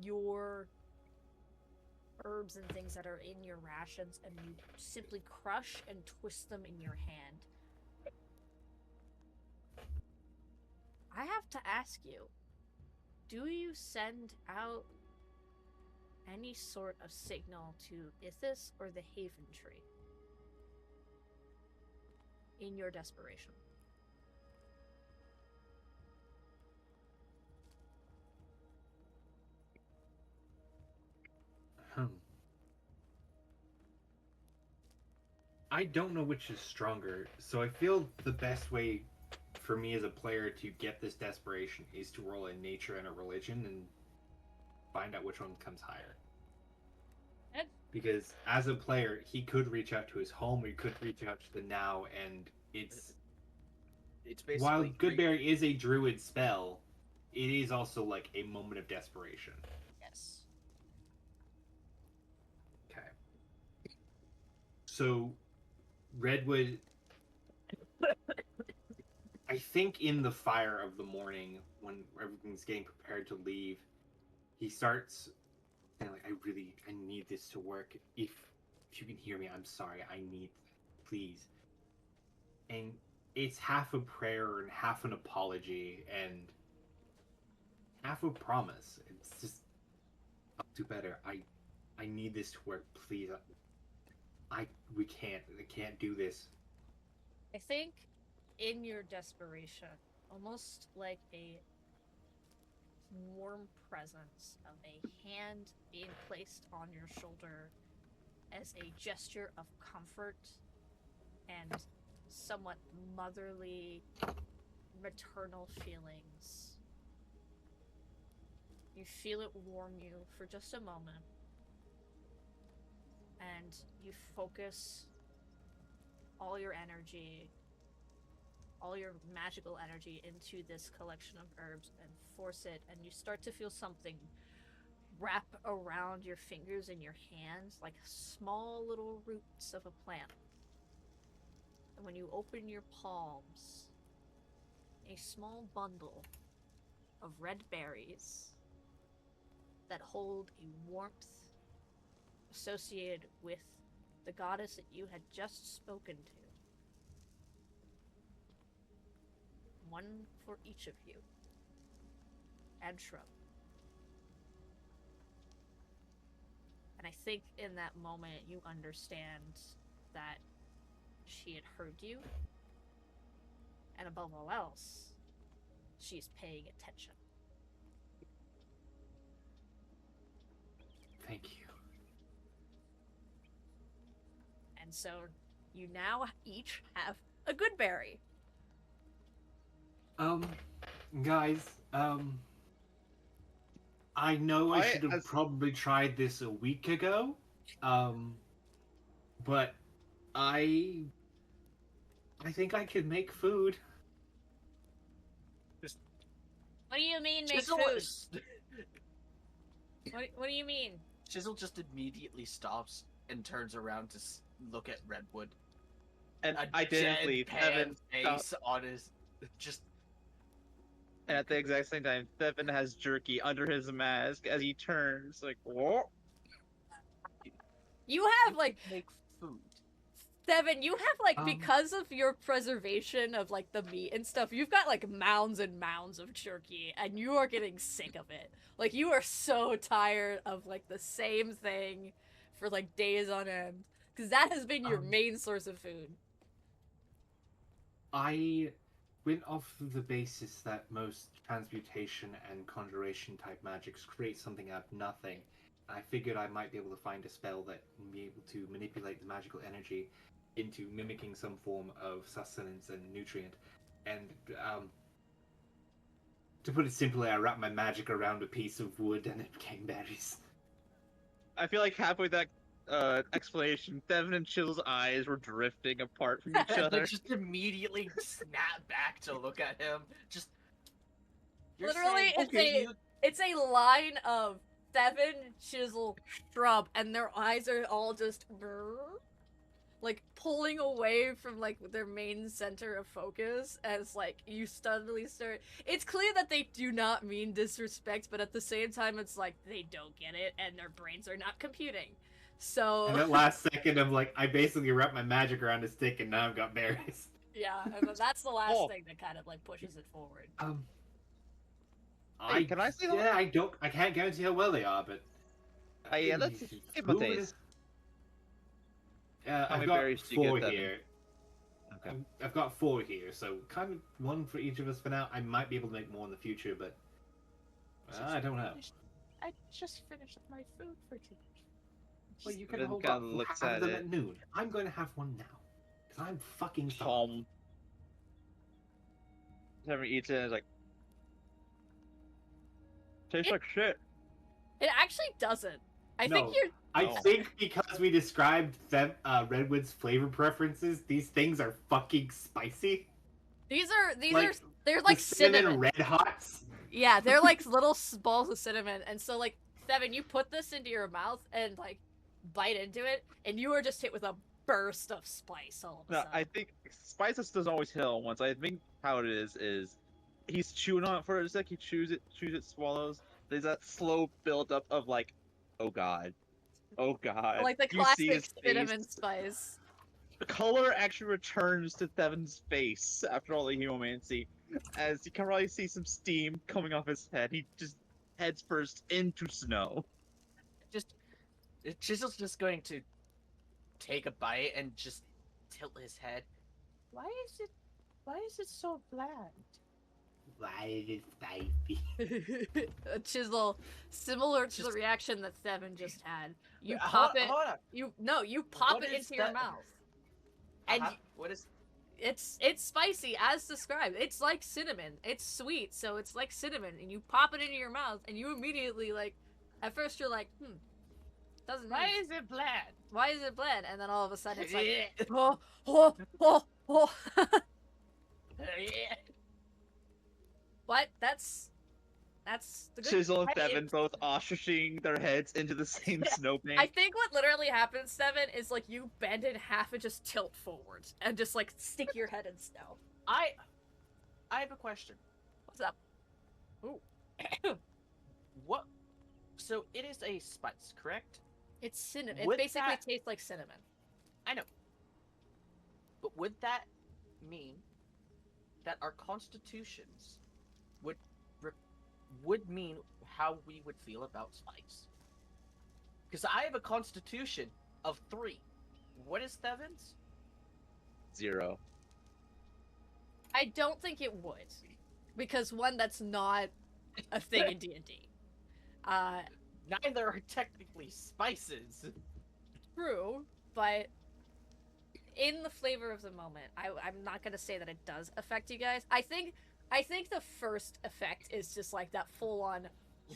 your herbs and things that are in your rations and you simply crush and twist them in your hand. I have to ask you, do you send out any sort of signal to Ithis or the Haven Tree in your desperation? I don't know which is stronger, so I feel the best way for me as a player to get this desperation is to roll a nature and a religion and find out which one comes higher. Ed? Because as a player, he could reach out to his home, he could reach out to the now, and it's basically while Goodberry is a druid spell, it is also like a moment of desperation. Yes. Okay. So Redwood, I think in the fire of the morning, when everything's getting prepared to leave, he starts saying like, I need this to work. If you can hear me, I'm sorry. I need, please. And it's half a prayer and half an apology and half a promise. It's just, I'll do better. I need this to work, please. I can't do this. I think in your desperation, almost like a warm presence of a hand being placed on your shoulder as a gesture of comfort and somewhat motherly, maternal feelings. You feel it warm you for just a moment, and you focus all your energy, all your magical energy into this collection of herbs and force it, and you start to feel something wrap around your fingers and your hands like small little roots of a plant. And when you open your palms, a small bundle of red berries that hold a warmth associated with the goddess that you had just spoken to. One for each of you. And shrub. And I think in that moment you understand that she had heard you. And above all else, she's paying attention. Thank you. And so you now each have a good berry. Guys, I know I should have as- probably tried this a week ago, but I think I could make food. What do you mean make Chisel food? What do you mean? Chisel just immediately stops and turns around to look at Redwood. And A identically, deadpan Evan face on his just. And at the exact same time, Thevin has jerky under his mask as he turns, like, whoa. You have, You like, could make food. Devin, you have, like, Um, because of your preservation of, like, the meat and stuff, you've got, like, mounds and mounds of jerky, and you are getting sick of it. Like, you are so tired of, like, the same thing for, like, days on end. Because that has been your main source of food. I went off of the basis that most transmutation and conjuration type magics create something out of nothing. I figured I might be able to find a spell that would be able to manipulate the magical energy into mimicking some form of sustenance and nutrient. And to put it simply, I wrapped my magic around a piece of wood and it became berries. I feel like halfway that explanation, Thevin and Chill's eyes were drifting apart from each They other. just immediately snap back to look at him. Just you're Literally, saying, okay, it's a line of Devin, Chisel, Shrub, and their eyes are all just like pulling away from like their main center of focus as like you suddenly start. It's clear that they do not mean disrespect, but at the same time it's like they don't get it and their brains are not computing. So And that last second of like, I basically wrapped my magic around a stick and now I've got berries. yeah, and that's the last Oh. thing that kind of like pushes it forward. Hey, can I say that? Yeah, I can't guarantee how well they are, but. Yeah, let's give them a taste. How I've many got berries do you get, four Devin? here. Okay. I've got four here, so kind of one for each of us for now. I might be able to make more in the future, but I don't know. I just finished my food for today. Well, you Then can hold kinda up. We'll looks have at them it. at noon. I'm going to have one now, because I'm fucking starved. Thevin eats it and is like, tastes like shit. It actually doesn't. I No. think you're. I Oh. think because we described Redwood's flavor preferences, these things are fucking spicy. These are Like, they're like the cinnamon. red hots. Yeah, they're like little balls of cinnamon, and so like Devin, you put this into your mouth and like bite into it, and you are just hit with a burst of spice all of a No, sudden. I think spices doesn't always hit all at once. I think how it is he's chewing on it for a sec, he chews it, swallows. There's that slow build up of like, oh god. Oh god. Like the You see classic his cinnamon face. spice. The color actually returns to Thevin's face after all the hemomancy, as you can probably see some steam coming off his head. He just heads first into snow. Chisel's just going to take a bite and just tilt his head. Why is it so bland? Why is it spicy? A chisel, similar to the Just- reaction that Devin just had. You Hold- pop it. Hold on. You pop What it is into your that? mouth, and What is? it's spicy as described. It's like cinnamon. It's sweet, so it's like cinnamon, and you pop it into your mouth, and you immediately like. At first, you're like, doesn't. Why mean- is it bland? Why is it bland? And then all of a sudden, it's like, Yeah. oh, oh, oh, oh. Yeah. But that's the good. Chisel and I- Thevin both ostrishing their heads into the same Yeah, snowbank. I think what literally happens, Devin, is like you bend in half and just tilt forwards and just like stick your head in snow. I have a question. What's up? What? So it is a spice, correct? It's cinnamon. It Would basically that- tastes like cinnamon. I know. But would that mean that our constitutions would mean how we would feel about spice? Because I have a constitution of 3. What is Thevin's? 0. I don't think it would, because one, that's not a thing in D&D. Neither are technically spices. True, but in the flavor of the moment, I'm not gonna say that it does affect you guys. I think the first effect is just like that full on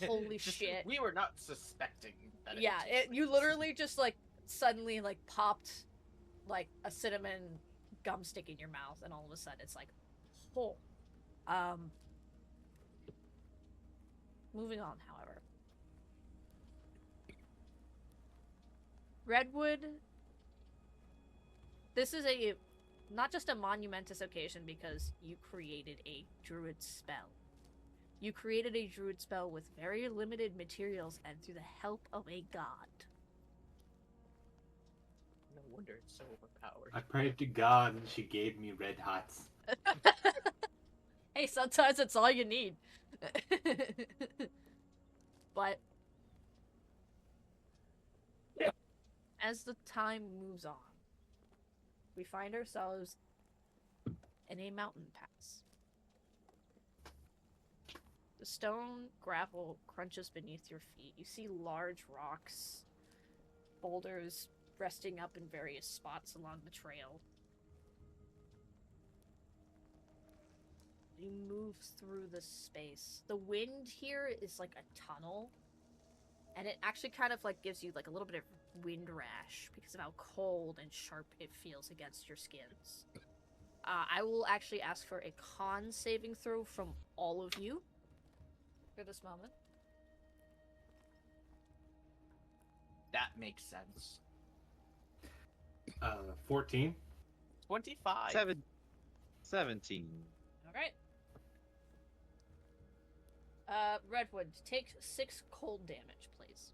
holy Just- shit. We were not suspecting that. Yeah, you literally just like suddenly like popped like a cinnamon gum stick in your mouth, and all of a sudden it's like, oh. Moving on, however. Redwood. This is not just a monumentous occasion because you created a druid spell. You created a druid spell with very limited materials and through the help of a god. No wonder it's so overpowered. I prayed to God and she gave me red hots. Hey, sometimes it's all you need. But as the time moves on, we find ourselves in a mountain pass. The stone gravel crunches beneath your feet. You see large rocks, boulders resting up in various spots along the trail. You move through the space. The wind here is like a tunnel, and it actually kind of like gives you like a little bit of wind rash because of how cold and sharp it feels against your skins. I will actually ask for a con saving throw from all of you for this moment. That makes sense. 14. 25. 17. Alright. Redwood, take 6 cold damage, please.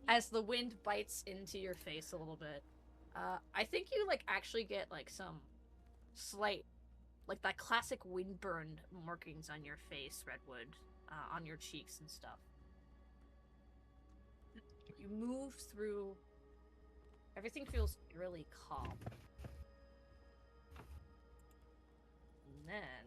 As the wind bites into your face a little bit, I think you, like, actually get, like, some slight, like, that classic windburn markings on your face, Redwood, on your cheeks and stuff. You move through. Everything feels really calm. And then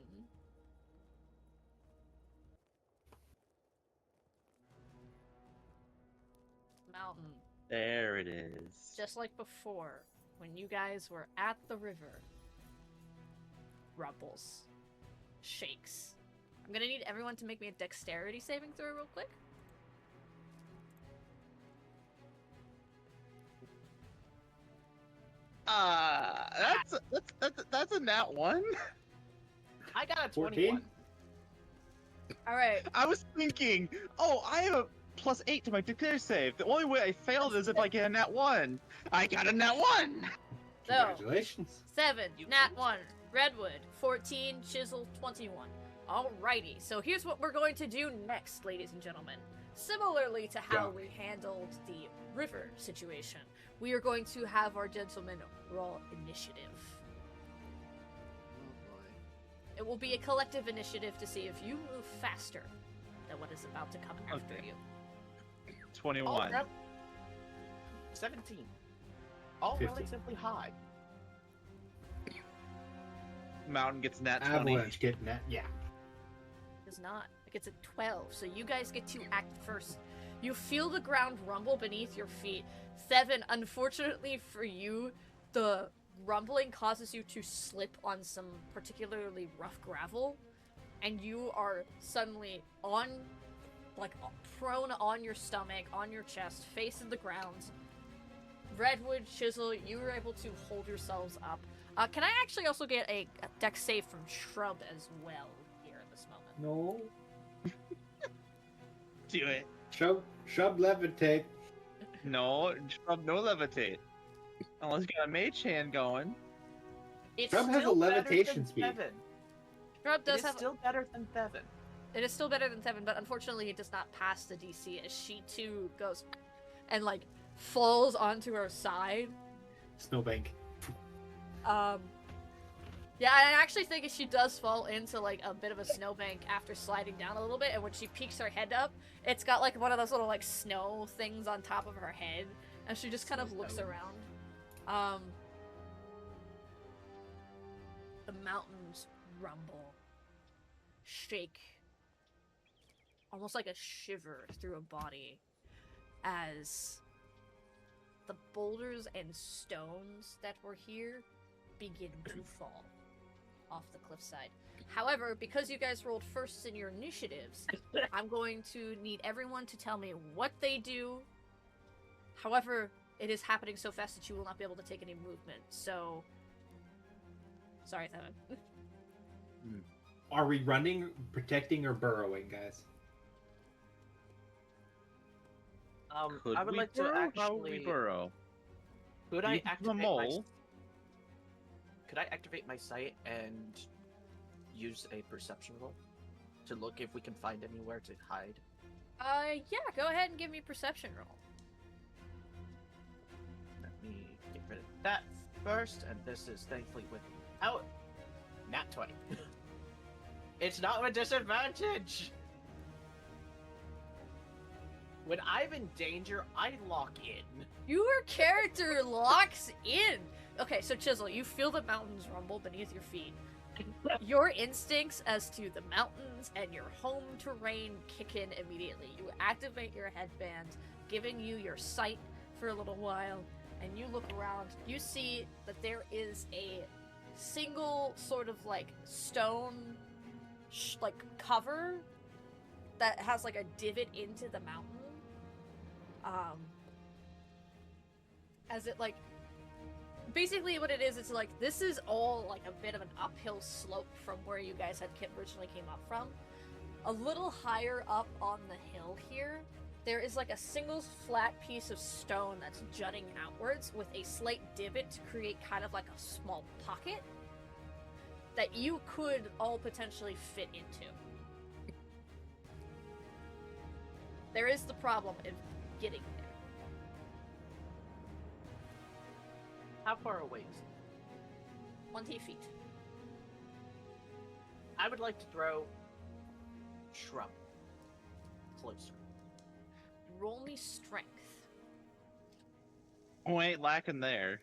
mountain. There it is. Just like before, when you guys were at the river, rumbles, shakes. I'm gonna need everyone to make me a dexterity saving throw real quick. That's a nat 1. I got a 14? 21. Alright, I was thinking, oh, I have a +8 to my dexterity save. The only way I failed is if I get a nat 1. I got a nat 1. so Congratulations. 7, You nat moved. 1, Redwood, 14, Chisel, 21. Alrighty, so here's what we're going to do next, ladies and gentlemen. Similarly to how Yeah. we handled the river situation, we are going to have our gentlemen roll initiative. Oh boy. It will be a collective initiative to see if you move faster than what is about to come after Okay. you. 21. All 17. All 15. relatively high. Mountain gets nat 20. Avalanche getting that. Yeah. Does not. It gets a 12, so you guys get to act first. You feel the ground rumble beneath your feet. Seven, unfortunately for you, the rumbling causes you to slip on some particularly rough gravel, and you are suddenly on, like, prone on your stomach, on your chest, face in the ground. Redwood, Chisel, you were able to hold yourselves up. Can I actually also get a dex save from Shrub as well here at this moment? No. Do it. Shove levitate. No, no levitate. Unless you got a mage hand going. It's Shrub has a Still better levitation than speed. 7. Shrub It does is have. still better than 7. It is still better than 7, but unfortunately, it does not pass the DC as she too goes and like falls onto her side. Snowbank. Yeah, I actually think she does fall into like a bit of a snowbank after sliding down a little bit, and when she peeks her head up, it's got like one of those little like snow things on top of her head, and she just kind of looks around. The mountains rumble, shake, almost like a shiver through a body, as the boulders and stones that were here begin to fall off the cliffside. However, because you guys rolled first in your initiatives, I'm going to need everyone to tell me what they do. However, it is happening so fast that you will not be able to take any movement. So, sorry, Theven. Are we running, protecting, or burrowing, guys? Could I would we like burrow? to How would we actually. burrow? Could You I become a activate mole. could I activate my sight and use a perception roll to look if we can find anywhere to hide? Yeah, go ahead and give me a perception roll. Let me get rid of that first, and this is thankfully without nat 20. It's not a disadvantage! When I'm in danger, I lock in. Your character locks in! Okay, so Chisel, you feel the mountains rumble beneath your feet. Your instincts as to the mountains and your home terrain kick in immediately. You activate your headband, giving you your sight for a little while, and you look around. You see that there is a single sort of like stone like cover that has like a divot into the mountain. As it like basically what it is, it's like this is all like a bit of an uphill slope from where you guys had originally came up from. A little higher up on the hill here, there is like a single flat piece of stone that's jutting outwards with a slight divot to create kind of like a small pocket that you could all potentially fit into. There is the problem of getting there. How far away is it? 20 feet. I would like to throw shrub closer. Roll me strength. Oh, ain't lacking there.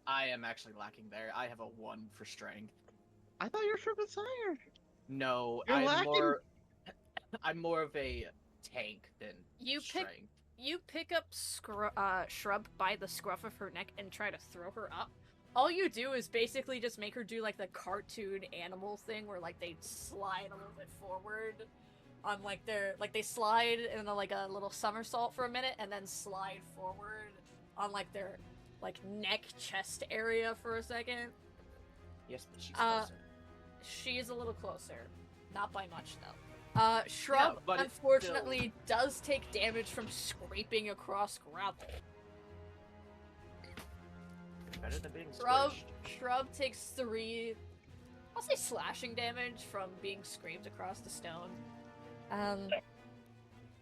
I am actually lacking there. I have a 1 for strength. I thought your shrub was higher. No, You're lacking. I'm more of a tank than strength. You pick up Shrub by the scruff of her neck and try to throw her up. All you do is basically just make her do like the cartoon animal thing where like they slide a little bit forward on like their they slide in like a little somersault for a minute and then slide forward on like their like neck chest area for a second. Yes, but she's closer. She is a little closer. Not by much though. Shrub, but unfortunately, does take damage from scraping across gravel. Better than being squished. Shrub takes 3, I'll say slashing damage from being scraped across the stone.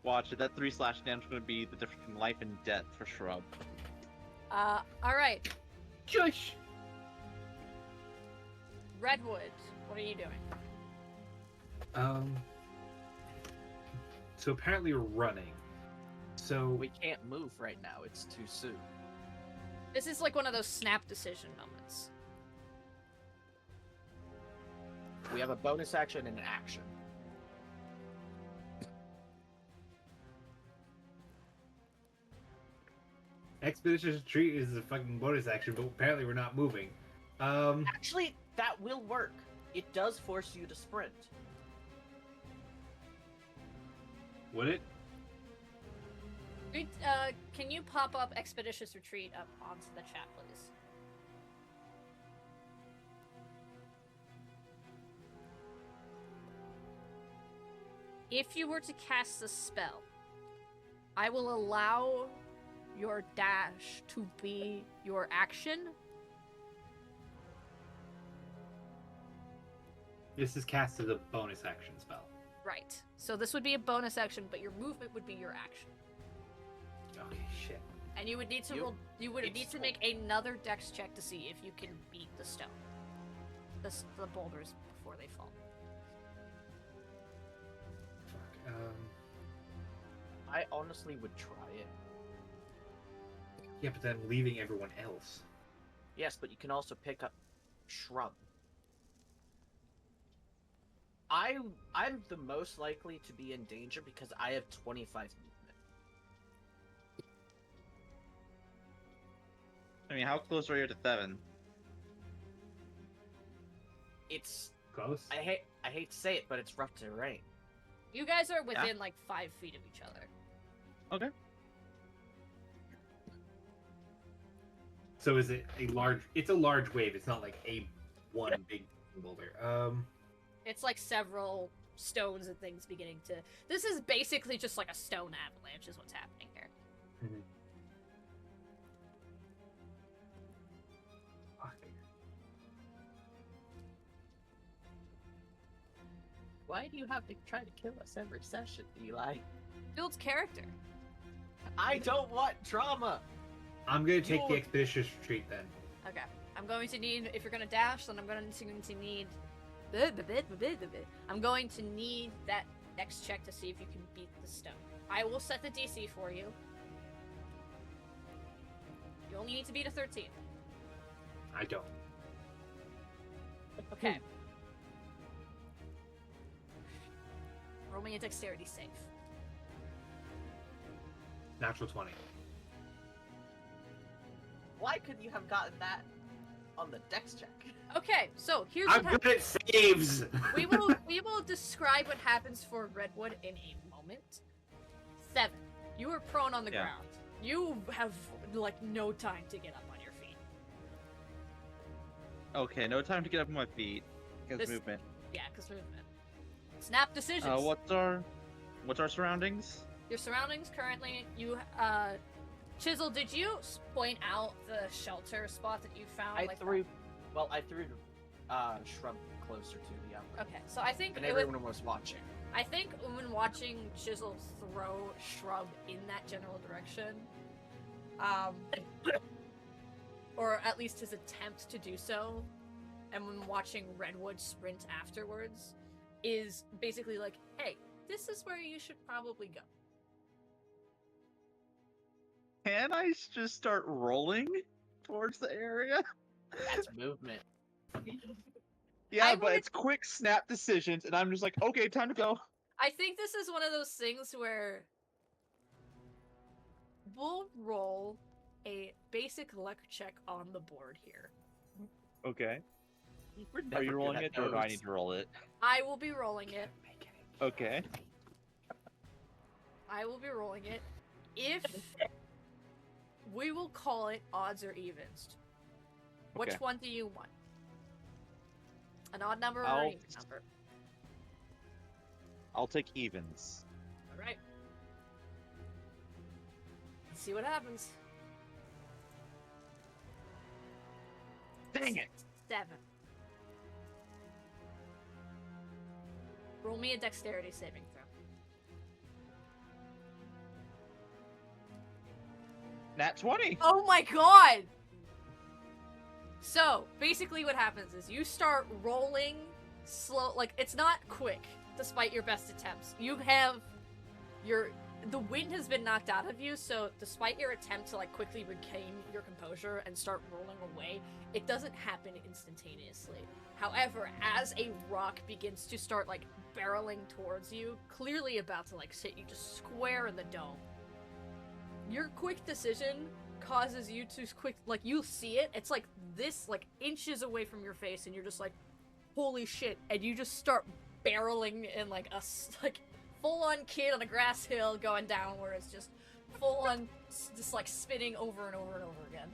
Watch it. That 3 slash damage is going to be the difference between life and death for Shrub. Alright. Shush! Redwood, what are you doing? So apparently we're running. So We can't move right now, it's too soon. This is like one of those snap decision moments. We have a bonus action and an action. Expeditious Retreat is a fucking bonus action, but apparently we're not moving. Actually, that will work. It does force you to sprint. Would it? Can you pop up Expeditious Retreat up onto the chat, please? If you were to cast the spell, I will allow your dash to be your action. This is cast as a bonus action spell. Right. So this would be a bonus action, but your movement would be your action. Okay, shit. And you would need to roll. You would need to make another dex check to see if you can beat the stone, the boulders before they fall. Fuck. I honestly would try it. Yeah, but then leaving everyone else. Yes, but you can also pick up shrub. I'm the most likely to be in danger because I have 25 movement. I mean, how close are you to 7? It's Close? I hate to say it, but it's rough terrain. You guys are within like 5 feet of each other. Okay. So is it a large... It's a large wave. It's not like a one big boulder. It's like several stones and things beginning to... This is basically just like a stone avalanche is what's happening here. Mhm. Fuck. Why do you have to try to kill us every session, Eli? Builds character. I don't want drama. I'm gonna take the You're- expeditious retreat then. Okay. I'm going to need, if you're gonna dash, then I'm going to need. I'm going to need that next check to see if you can beat the stone. I will set the DC for you. You only need to beat a 13. I don't. Okay. Roll me a dexterity save. Natural 20. Why couldn't you have gotten that on the dex check? Okay, so here's I'm what good at saves! we will describe what happens for Redwood in a moment. 7. You are prone on the Yeah. ground. You have like no time to get up on your feet. Okay, no time to get up on my feet. Because This- movement. Yeah, because movement. Snap decisions. What's our surroundings? Your surroundings currently, you Chisel, did you point out the shelter spot that you found? I like threw shrub closer to the outlet. Okay, so I think And it would, everyone was watching. I think when watching Chisel throw Shrub in that general direction, or at least his attempt to do so, and when watching Redwood sprint afterwards, is basically like, hey, this is where you should probably go. Can I just start rolling towards the area? That's movement. Yeah, I but would- it's quick snap decisions, and I'm just like, okay, time to go. I think this is one of those things where we'll roll a basic luck check on the board here. Okay. We're Are never you good rolling at it, or do I those. need to roll it? I will be rolling it. Okay. I will be rolling it. If we will call it odds or evens. Which Okay. one do you want? An odd number or I'll- an even number? I'll take evens. Alright. Let's see what happens. Dang it! 7. Roll me a dexterity saving throw. Nat 20! Oh my god! So, basically what happens is you start rolling slow, like, it's not quick, despite your best attempts. You have the wind has been knocked out of you, so despite your attempt to, like, quickly regain your composure and start rolling away, it doesn't happen instantaneously. However, as a rock begins to start, like, barreling towards you, clearly about to, like, hit you just square in the dome, your quick decision causes you to you'll see it, it's like this, like, inches away from your face, and you're just like, holy shit, and you just start barreling in, like, like, full-on kid on a grass hill going down, where it's just full-on, just, like, spinning over and over and over again,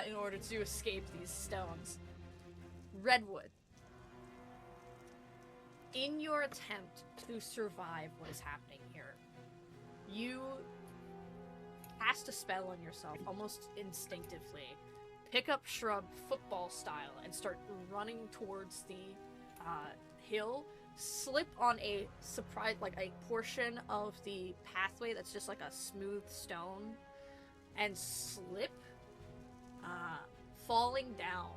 in order to escape these stones. Redwood, in your attempt to survive what is happening here, you cast a spell on yourself almost instinctively, pick up Shrub football style, and start running towards the hill, slip on a portion of the pathway that's just like a smooth stone, and slip, falling down.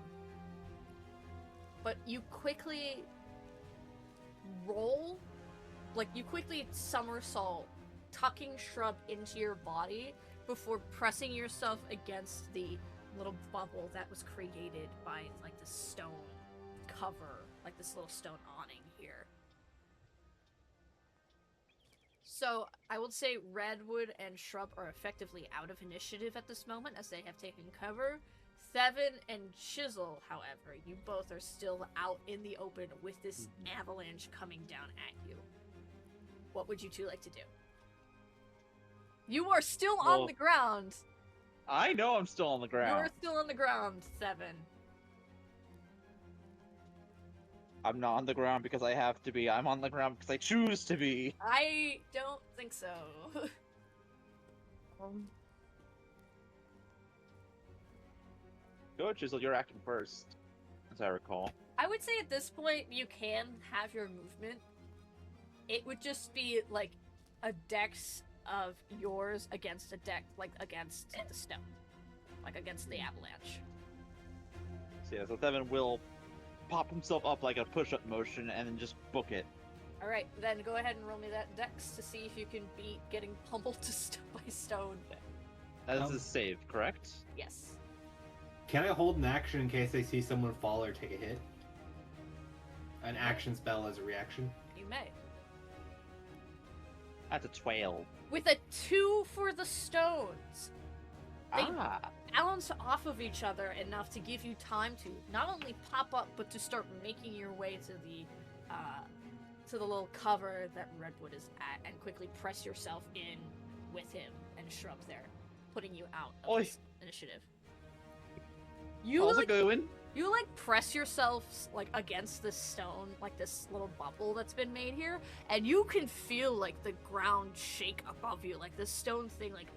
But you quickly roll, like, you quickly somersault, tucking Shrub into your body before pressing yourself against the little bubble that was created by, like, the stone cover, like this little stone awning here. So I would say Redwood and Shrub are effectively out of initiative at this moment, as they have taken cover. Seven and Chisel, however, you both are still out in the open with this avalanche coming down at you. What would you two like to do? You are still on Well, the ground. I know I'm still on the You are ground. still on the ground, Seven. I'm not on the ground because I have to be. I'm on the ground because I choose to be. I don't think so. Go, Chisel, you're acting first, as I recall. I would say at this point you can have your movement. It would just be like a dex of yours against a deck, like against the stone, like against the avalanche. So yeah, so Thevin will pop himself up like a push-up motion and then just book it. All right, then go ahead and roll me that dex to see if you can beat getting pummeled by stone. That's a save, correct? Yes. Can I hold an action in case I see someone fall or take a hit? An action spell as a reaction? You may. That's a 12. With a 2 for the stones. They Ah. bounce off of each other enough to give you time to not only pop up, but to start making your way to the little cover that Redwood is at, and quickly press yourself in with him and shrub there, putting you out of Oi. this initiative. You How's like, it going? you like press yourselves like against this stone, like this little bubble that's been made here, and you can feel like the ground shake above you, like this stone thing, like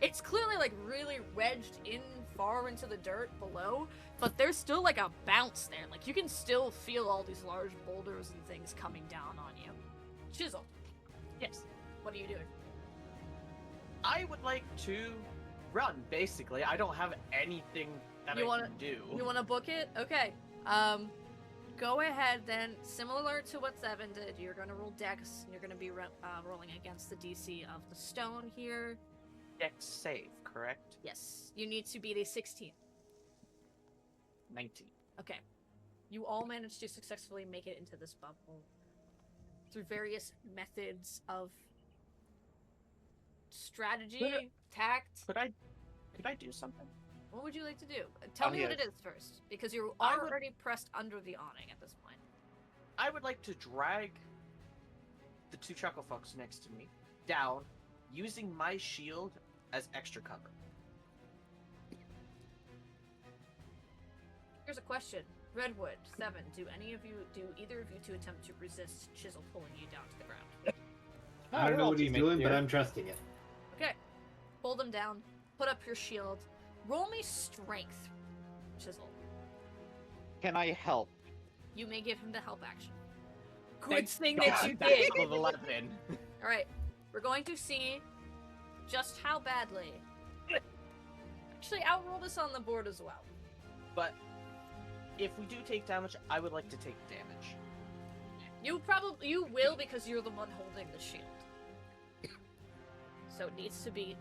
it's clearly like really wedged in far into the dirt below, but there's still like a bounce there. Like you can still feel all these large boulders and things coming down on you. Chisel. Yes. What are you doing? I would like to run, basically. I don't have anything that You I wanna- can do. You want to book it? Okay. Go ahead then. Similar to what Seven did, you're going to roll Dex. You're going to be rolling against the DC of the stone here. Dex save, correct? Yes. You need to beat a 16. 19. Okay. You all managed to successfully make it into this bubble through various methods of strategy, tact. Could I do something? What would you like to do? Tell me what it is first, because you're I would- already pressed under the awning at this point. I would like to drag the two chuckle fucks next to me down, using my shield as extra cover. Here's a question. Redwood, Seven, do either of you two attempt to resist Chisel pulling you down to the ground? I don't know what he's doing, but I'm trusting it. Okay. Pull them down. Put up your shield. Roll me strength, Chisel. Can I help? You may give him the help action. Good Thank thing God, that you that's did. level 11. Alright. We're going to see just how badly. Actually, I'll roll this on the board as well. But if we do take damage, I would like to take damage. You will because you're the one holding the shield. So it needs to be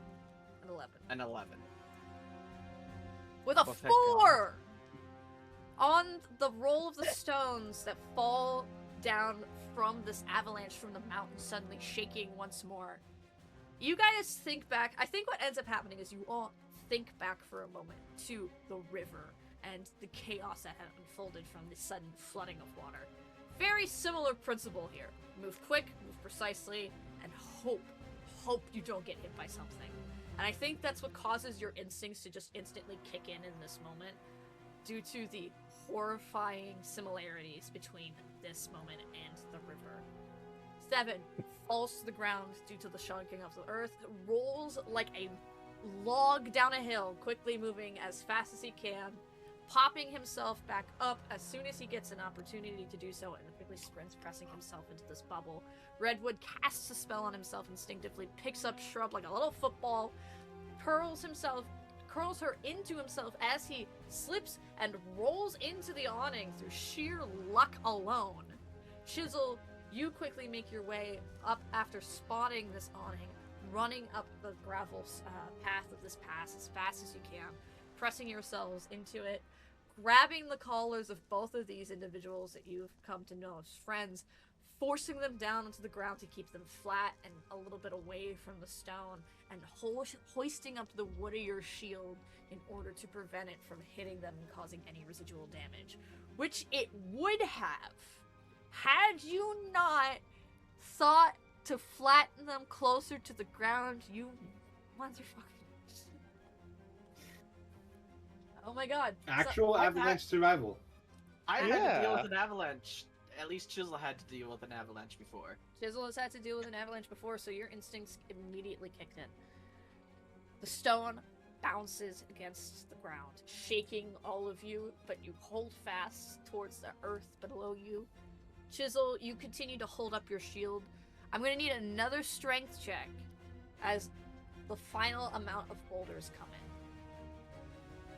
an 11. An 11. With a Well, thank 4! On the roll of the stones that fall down from this avalanche from the mountain, suddenly shaking once more. You guys think back. I think what ends up happening is you all think back for a moment to the river and the chaos that had unfolded from this sudden flooding of water. Very similar principle here. Move quick, move precisely, and hope you don't get hit by something. And I think that's what causes your instincts to just instantly kick in this moment, due to the horrifying similarities between this moment and the river. Seven falls to the ground due to the shunking of the earth, rolls like a log down a hill, quickly moving as fast as he can, popping himself back up as soon as he gets an opportunity to do so, and quickly sprints, pressing himself into this bubble. Redwood casts a spell on himself instinctively, picks up Shrub like a little football, curls her into himself as he slips and rolls into the awning through sheer luck alone. Chisel, you quickly make your way up after spotting this awning, running up the gravel path of this pass as fast as you can, pressing yourselves into it, grabbing the collars of both of these individuals that you've come to know as friends, forcing them down onto the ground to keep them flat and a little bit away from the stone, and hoisting up the wood of your shield in order to prevent it from hitting them and causing any residual damage, which it would have had you not thought to flatten them closer to the ground, you motherfucker. Oh my god. Actual avalanche survival. I had to deal Yeah. with an avalanche. At least Chisel had to deal with an avalanche before. Chisel has had to deal with an avalanche before, so your instincts immediately kicked in. The stone bounces against the ground, shaking all of you, but you hold fast towards the earth below you. Chisel, you continue to hold up your shield. I'm going to need another strength check as the final amount of boulders come in.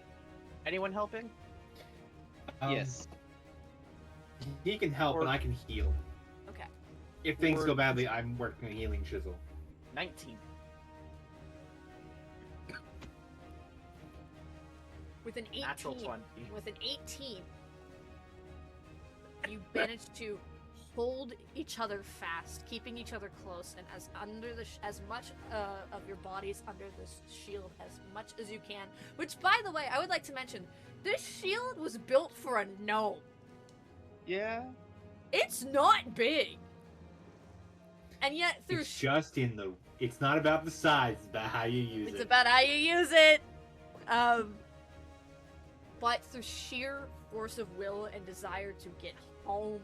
Anyone helping? Yes. He can help, Or- and I can heal. Okay. If things Or- go badly, I'm working a healing chisel. 19. With an 18, Natural 20. with an 18, you manage to hold each other fast, keeping each other close, and as much of your bodies under this shield as much as you can. Which, by the way, I would like to mention, this shield was built for a gnome. Yeah. It's not big, and yet through It's just in the. It's not about the size; it's about how you use it's it. about how you use it. But through sheer force of will and desire to get home,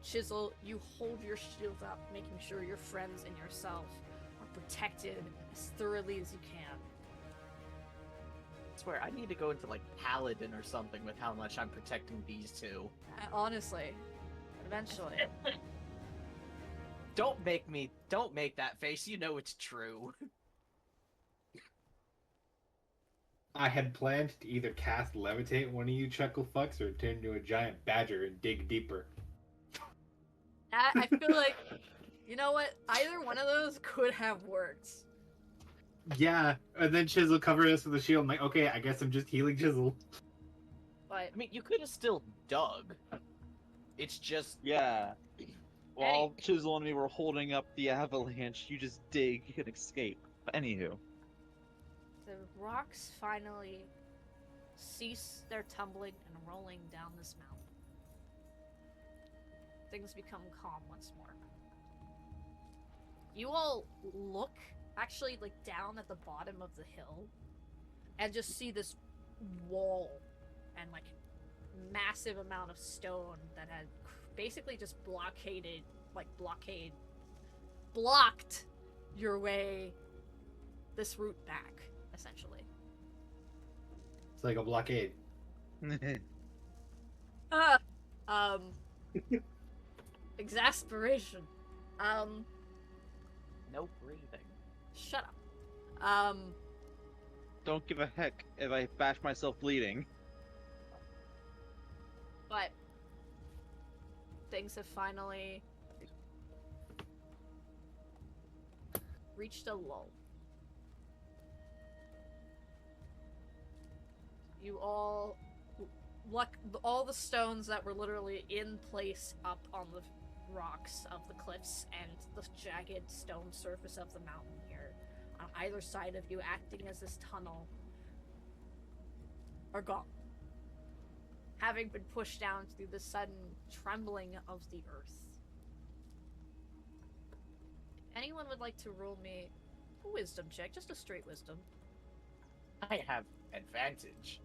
Chisel, you hold your shield up, making sure your friends and yourself are protected as thoroughly as you can. I swear, I need to go into like Paladin or something with how much I'm protecting these two. Honestly, eventually. Don't make that face. You know it's true. I had planned to either cast levitate one of you chuckle fucks or turn into a giant badger and dig deeper. I feel like, you know what? Either one of those could have worked. Yeah, and then Chisel covered us with a shield. I'm like, okay, I guess I'm just healing Chisel. But I mean, you could have still dug. It's just Yeah. While Chisel and me were holding up the avalanche, you just dig and escape. Anywho. the rocks finally cease their tumbling and rolling down this mountain. Things become calm once more. You all look, actually, like, down at the bottom of the hill, and just see this wall and, like, massive amount of stone that had basically just blocked your way, this route back, essentially. It's like a blockade. Exasperation. no breathing. Shut up. Don't give a heck if I bash myself bleeding. But things have finally reached a lull. You all all the stones that were literally in place up on the rocks of the cliffs and the jagged stone surface of the mountain here on either side of you, acting as this tunnel, are gone, having been pushed down through the sudden trembling of the earth. If anyone would like to roll me a wisdom check, just a straight wisdom. I have advantage.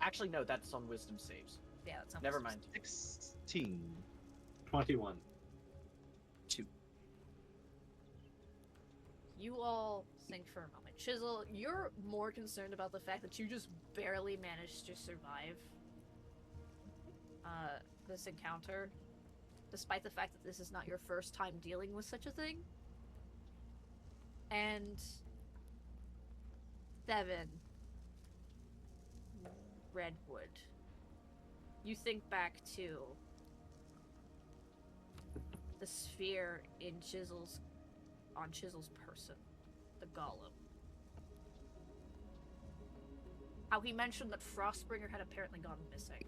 Actually, no, that's on wisdom saves. Yeah, that's not Never wisdom. mind. 16. 21. 2. You all think for a moment. Chisel, you're more concerned about the fact that you just barely managed to survive this encounter, despite the fact that this is not your first time dealing with such a thing. And Devin, Redwood, you think back to the sphere in on Chisel's person, the golem. How he mentioned that Frostbringer had apparently gone missing.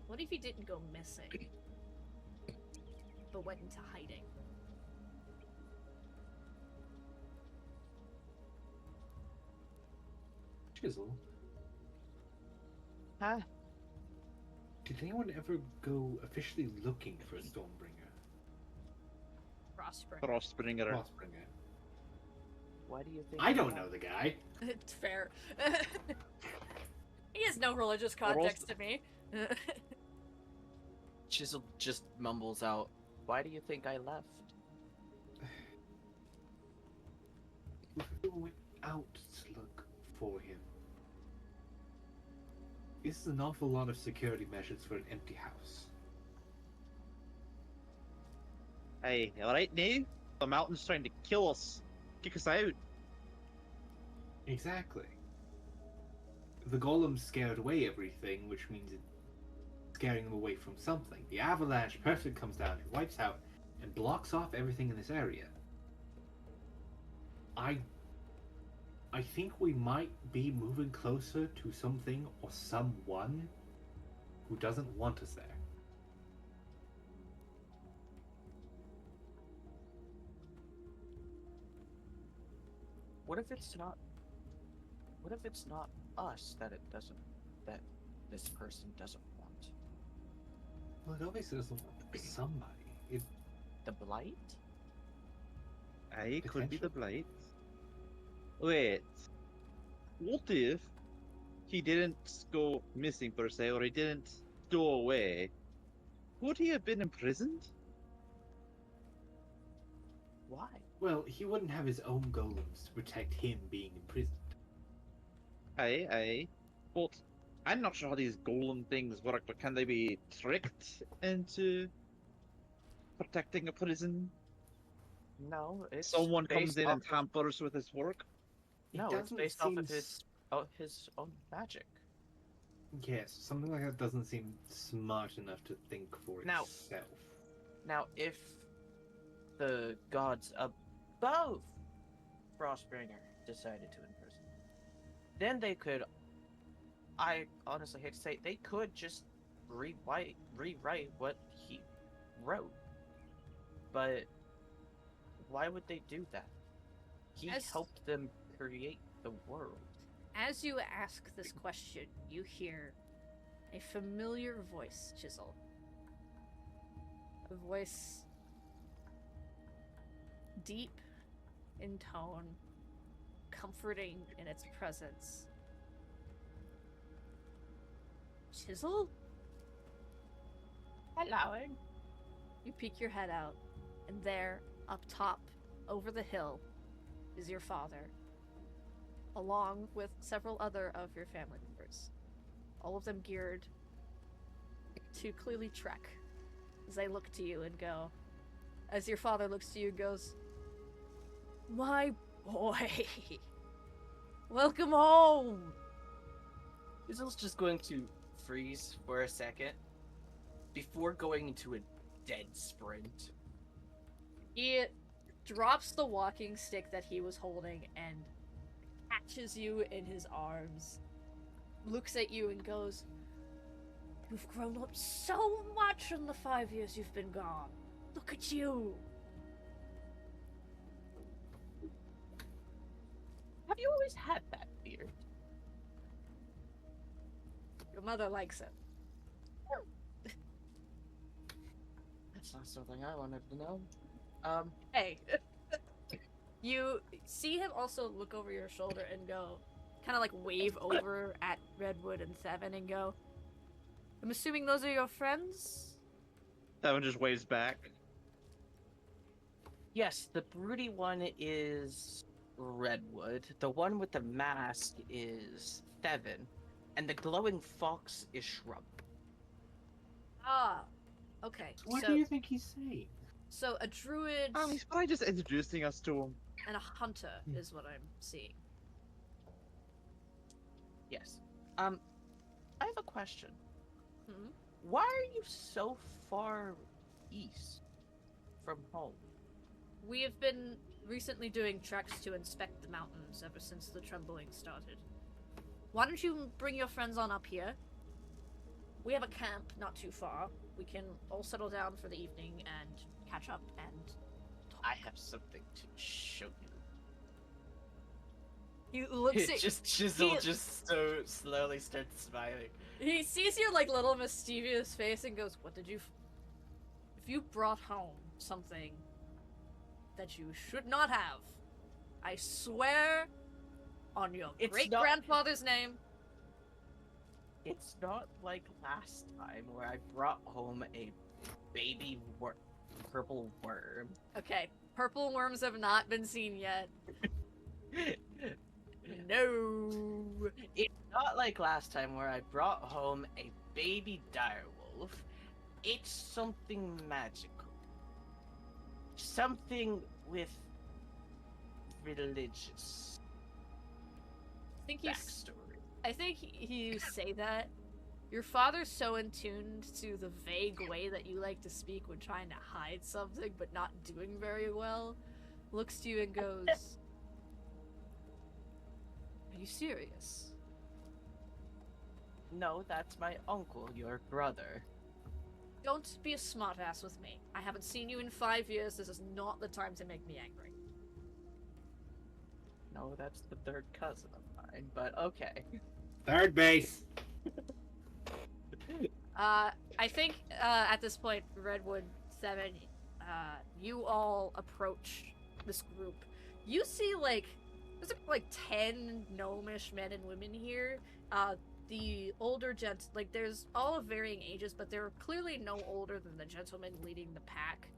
What if he didn't go missing, but went into hiding? Chisel, Huh? did anyone ever go officially looking for a Stormbringer? Frostbringer. Frostbringer. Frostbringer. Why do you think? I don't know the guy. It's fair. He has no religious context to me. Chisel just mumbles out, "Why do you think I left?" out to look for him. This is an awful lot of security measures for an empty house. Hey, alright now? The mountain's trying to kill us. Kick us out. Exactly. The golem scared away everything, which means it's scaring them away from something. The avalanche person comes down, it wipes out, and blocks off everything in this area. I think we might be moving closer to something or someone who doesn't want us there. What if it's not? What if it's not us that this person doesn't want? Well, it obviously doesn't want somebody. It The blight? Aye, could be the blight. Wait. What if he didn't go missing per se, or he didn't go away? Would he have been imprisoned? Why? Well, he wouldn't have his own golems to protect him being imprisoned. Aye, aye. But I'm not sure how these golem things work, but can they be tricked into protecting a prison? No, it's Someone comes based in off and tampers with his work? No, it's doesn't based off seem of his own magic. Yes, something like that doesn't seem smart enough to think for Now- itself. Now, if the gods above Frostbringer decided to imprison, then they could. I honestly hate to say, they could just rewrite what he wrote. But why would they do that? He helped them create the world. As you ask this question, you hear a familiar voice chisel. A voice deep in tone, comforting in its presence. Chisel? Hello. You peek your head out, and there, up top, over the hill, is your father, along with several other of your family members. All of them geared to clearly trek. As they look to you and go, as your father looks to you and goes, "My boy, welcome home." Chisel's just going to freeze for a second before going into a dead sprint. He drops the walking stick that he was holding and catches you in his arms, looks at you and goes, "You've grown up so much in the 5 years you've been gone. Look at you." Have you always had that beard? Your mother likes it. That's not something I wanted to know. Hey. You see him also look over your shoulder and go, kind of like wave over at Redwood and Seven and go, "I'm assuming those are your friends?" That one just waves back. Yes, the broody one is Redwood. The one with the mask is Thevin. And the glowing fox is Shrub. Ah, okay. What so, do you think he's saying? So a druid He's probably just introducing us to him. and a hunter is what I'm seeing. Yes. I have a question. Hmm? Why are you so far east from home? We have been recently doing treks to inspect the mountains ever since the trembling started. Why don't you bring your friends on up here? We have a camp not too far. We can all settle down for the evening and catch up and talk. I have something to show you. He looks at Just Chisel he- just so slowly starts smiling. He sees your like little mischievous face and goes, "What did you? If you brought home something that you should not have, I swear on your It's great not- grandfather's name." It's not like last time where I brought home a baby purple worm. Okay, purple worms have not been seen yet. No. It's not like last time where I brought home a baby direwolf. It's something magical. Something with religious backstory. I think you say that. Your father's so in tune to the vague way that you like to speak when trying to hide something but not doing very well, looks to you and goes, "Are you serious?" No, that's my uncle, your brother. Don't be a smartass with me. I haven't seen you in 5 years. This is not the time to make me angry. No, that's the third cousin of mine, but okay. Third base. I think at this point, Redwood 7, you all approach this group. You see, like, there's like 10 gnomish men and women here. The older gents, like, there's all of varying ages, but they're clearly no older than the gentleman leading the pack.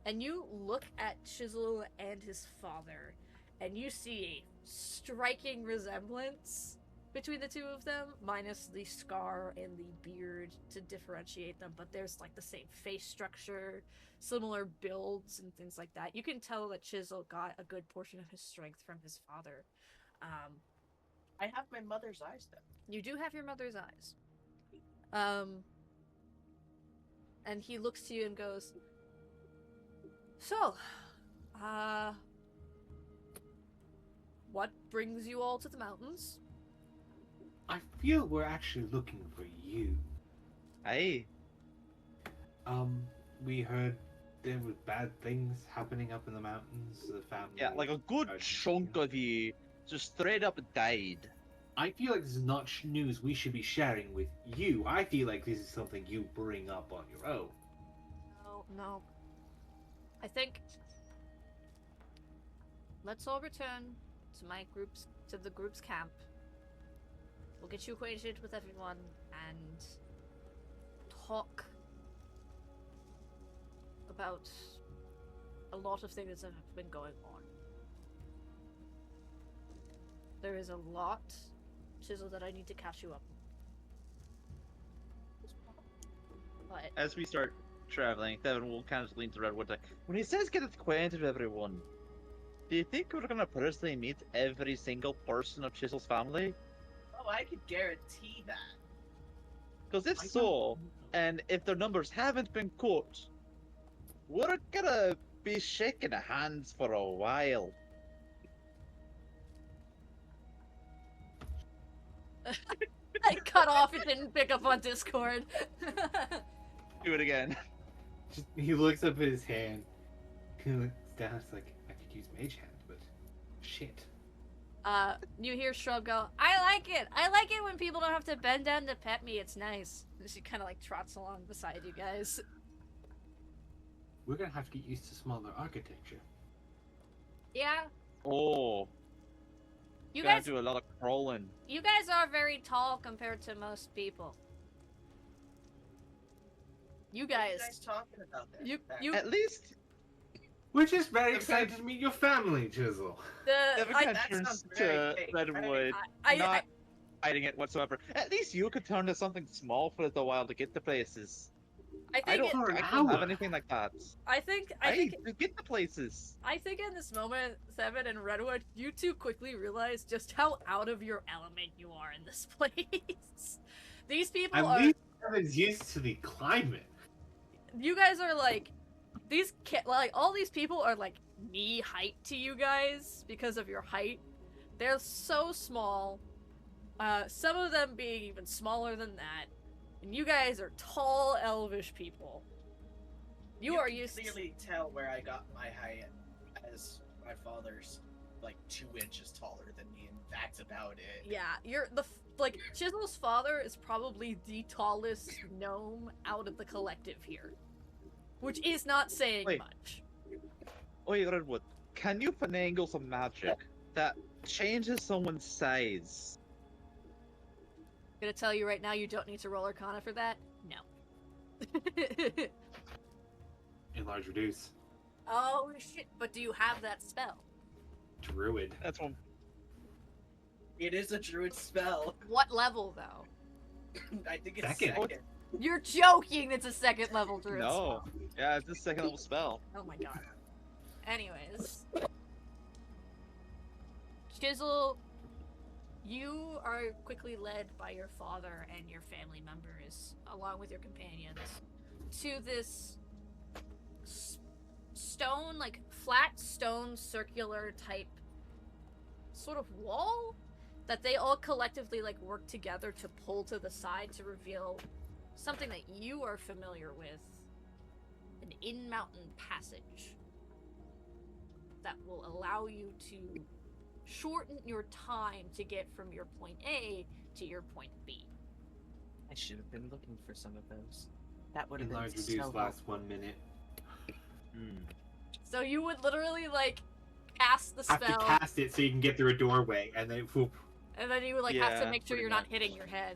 And you look at Chisel and his father, and you see a striking resemblance between the two of them, minus the scar and the beard to differentiate them, but there's like the same face structure, similar builds and things like that. You can tell that Chisel got a good portion of his strength from his father. I have my mother's eyes, though. You do have your mother's eyes. And he looks to you and goes, "So, what brings you all to the mountains?" I feel we're actually looking for you. Aye. We heard there were bad things happening up in the mountains. The family. Yeah, like a good chunk of you just straight up died. I feel like this is not news we should be sharing with you. I feel like this is something you bring up on your own. No. I think let's all return to the group's camp. We'll get you acquainted with everyone and talk about a lot of things that have been going on. There is a lot, Chisel, that I need to catch you up on. But As we start traveling, Devin will kind of lean to Redwood. Like, when he says get acquainted with everyone, do you think we're gonna personally meet every single person of Chisel's family? Oh, I could guarantee that. Because if so, and if their numbers haven't been caught, we're gonna be shaking hands for a while. I cut off and didn't pick up on Discord. Do it again. He looks up at his hand. He looks down. It's like, I could use Mage Hand, but shit. You hear Shrub go, "I like it! I like it when people don't have to bend down to pet me, it's nice." And she kind of like trots along beside you guys. We're gonna have to get used to smaller architecture. Yeah, Oh, you gonna guys do a lot of crawling. You guys are very tall compared to most people. You What are you guys, guys talking about that? you, At least We're just very excited to meet your family, Chisel. Devin I, kind of that turns sounds very to fake. Redwood, I, not hiding it whatsoever. At least you could turn to something small for a little while to get to places. I I think, don't, For an I don't have hour. anything like that. I think, To get the places. I think in this moment, Seven and Redwood, you two quickly realize just how out of your element you are in this place. These people At are. least Kevin's used to the climate. You guys are like, like all these people are like knee height to you guys because of your height. They're so small. Some of them being even smaller than that. And you guys are tall, elvish people. You are can used clearly tell where I got my height, as my father's like 2 inches taller than me, and that's about it. Yeah, you're like Chisel's father is probably the tallest gnome out of the collective here, which is not saying Wait. much. Wait, Redwood, can you finagle some magic that changes someone's size? I'm gonna tell you right now, you don't need to roll Arcana for that. No. Enlarge reduce. Oh shit! But do you have that spell? Druid. That's one. It is a druid spell. What level though? I think it's Second. second. You're joking. It's a second level druid No. spell. Yeah, it's a second level spell. Oh my god. Anyways, Chisel, you are quickly led by your father and your family members, along with your companions, to this stone, like flat stone, circular type sort of wall that they all collectively like work together to pull to the side to reveal something that you are familiar with, an in-mountain passage that will allow you to shorten your time to get from your point A to your point B. I should have been looking for some of those. That would have Enlarge been reduce so last helpful. 1 minute. So you would literally like cast the Have to spell, cast it so you can get through a doorway, and then whoop. and then you would like have to Yeah, make sure pretty you're not much. hitting your head.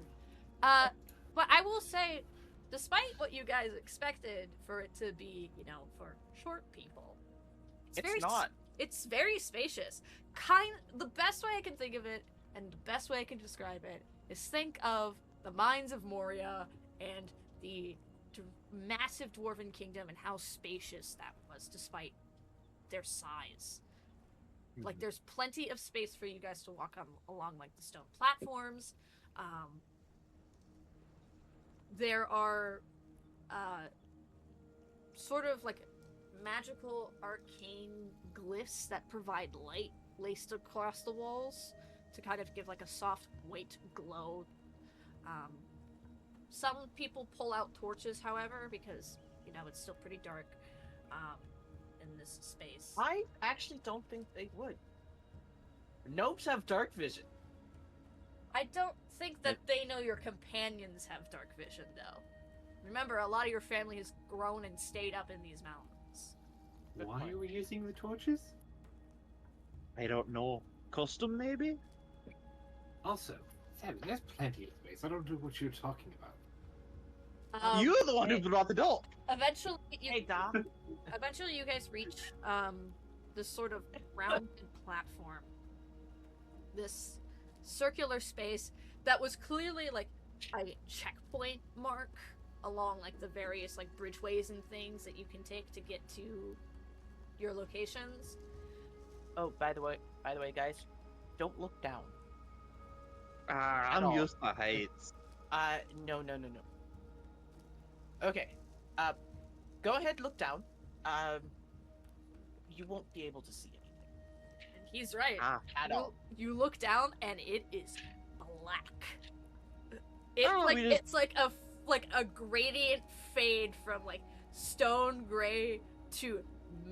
But I will say, despite what you guys expected for it to be, you know, for short people, It's not. It's very spacious. The best way I can think of it, and the best way I can describe it, is think of the mines of Moria and the massive dwarven kingdom and how spacious that was, despite their size. Like, there's plenty of space for you guys to walk on along, like, the stone platforms. There are sort of like magical arcane glyphs that provide light laced across the walls to kind of give like a soft white glow. Some people pull out torches, however, because, you know, it's still pretty dark in this space. I actually don't think they would. Gnomes have dark vision. I don't think that they know your companions have dark vision, though. Remember, a lot of your family has grown and stayed up in these mountains. Good Why point. are we using the torches? I don't know. Custom, maybe? Also, Sam, there's plenty of space. I don't know what you're talking about. You're the one who brought the doll. Eventually, Hey, Dom. eventually you guys reach this sort of rounded platform. This circular space that was clearly like a checkpoint mark along like the various like bridgeways and things that you can take to get to your locations. Oh, by the way, guys, don't look down. I'm all. used to heights. No. Okay, go ahead, look down. You won't be able to see anything And he's right. at all. You look down and it is black. It Oh, like we just- it's like a gradient fade from like stone gray to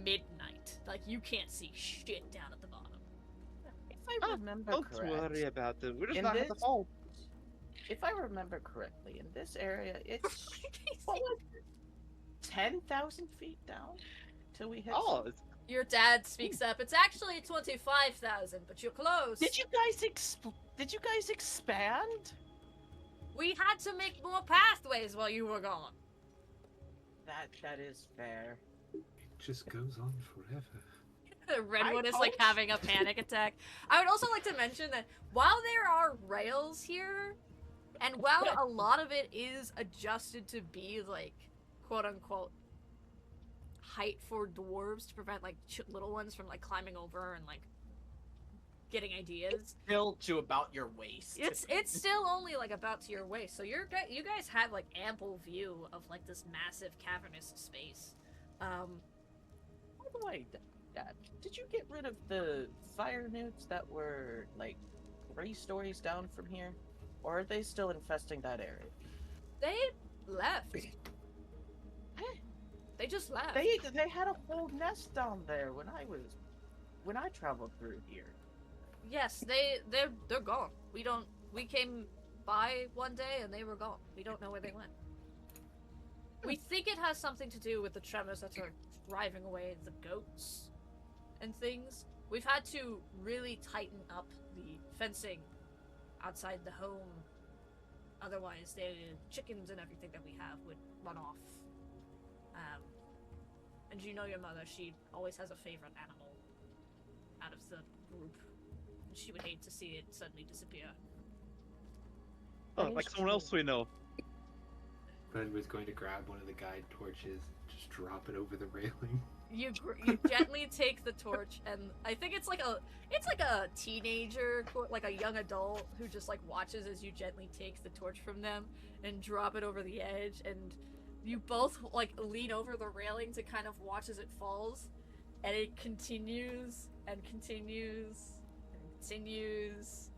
midnight. Like you can't see shit down at the bottom. If I remember Don't correct, worry about it. We're just In not at the this- fall. if I remember correctly, in this area, it's what was it? 10,000 feet down till we hit. Oh, it's Your dad speaks up. It's actually 25,000, but you're close. Did you guys expand? We had to make more pathways while you were gone. That is fair. It just goes on forever. Redwood I is like don't- having a panic attack. I would also like to mention that while there are rails here, and while a lot of it is adjusted to be like quote unquote height for dwarves to prevent like little ones from like climbing over and like getting ideas, Still to about your waist. it's still only like about to your waist. So you guys have like ample view of like this massive cavernous space. By the way, Dad, did you get rid of the fire newts that were like 3 stories down from here, or are they still infesting that area? They left. They just left. They had a whole nest down there when I traveled through here. Yes, they're gone. We came by one day and they were gone. We don't know where they went. We think it has something to do with the tremors that are driving away the goats and things. We've had to really tighten up the fencing outside the home. Otherwise, the chickens and everything that we have would run off. And you know your mother, she always has a favorite animal out of the group. She would hate to see it suddenly disappear. Oh, That like is someone else true. we know. Red was going to grab one of the guide torches, just drop it over the railing. You gently take the torch, and I think it's like a teenager, like a young adult who just like watches as you gently take the torch from them and drop it over the edge, and you both like lean over the railing to kind of watch as it falls, and it continues and continues and continues,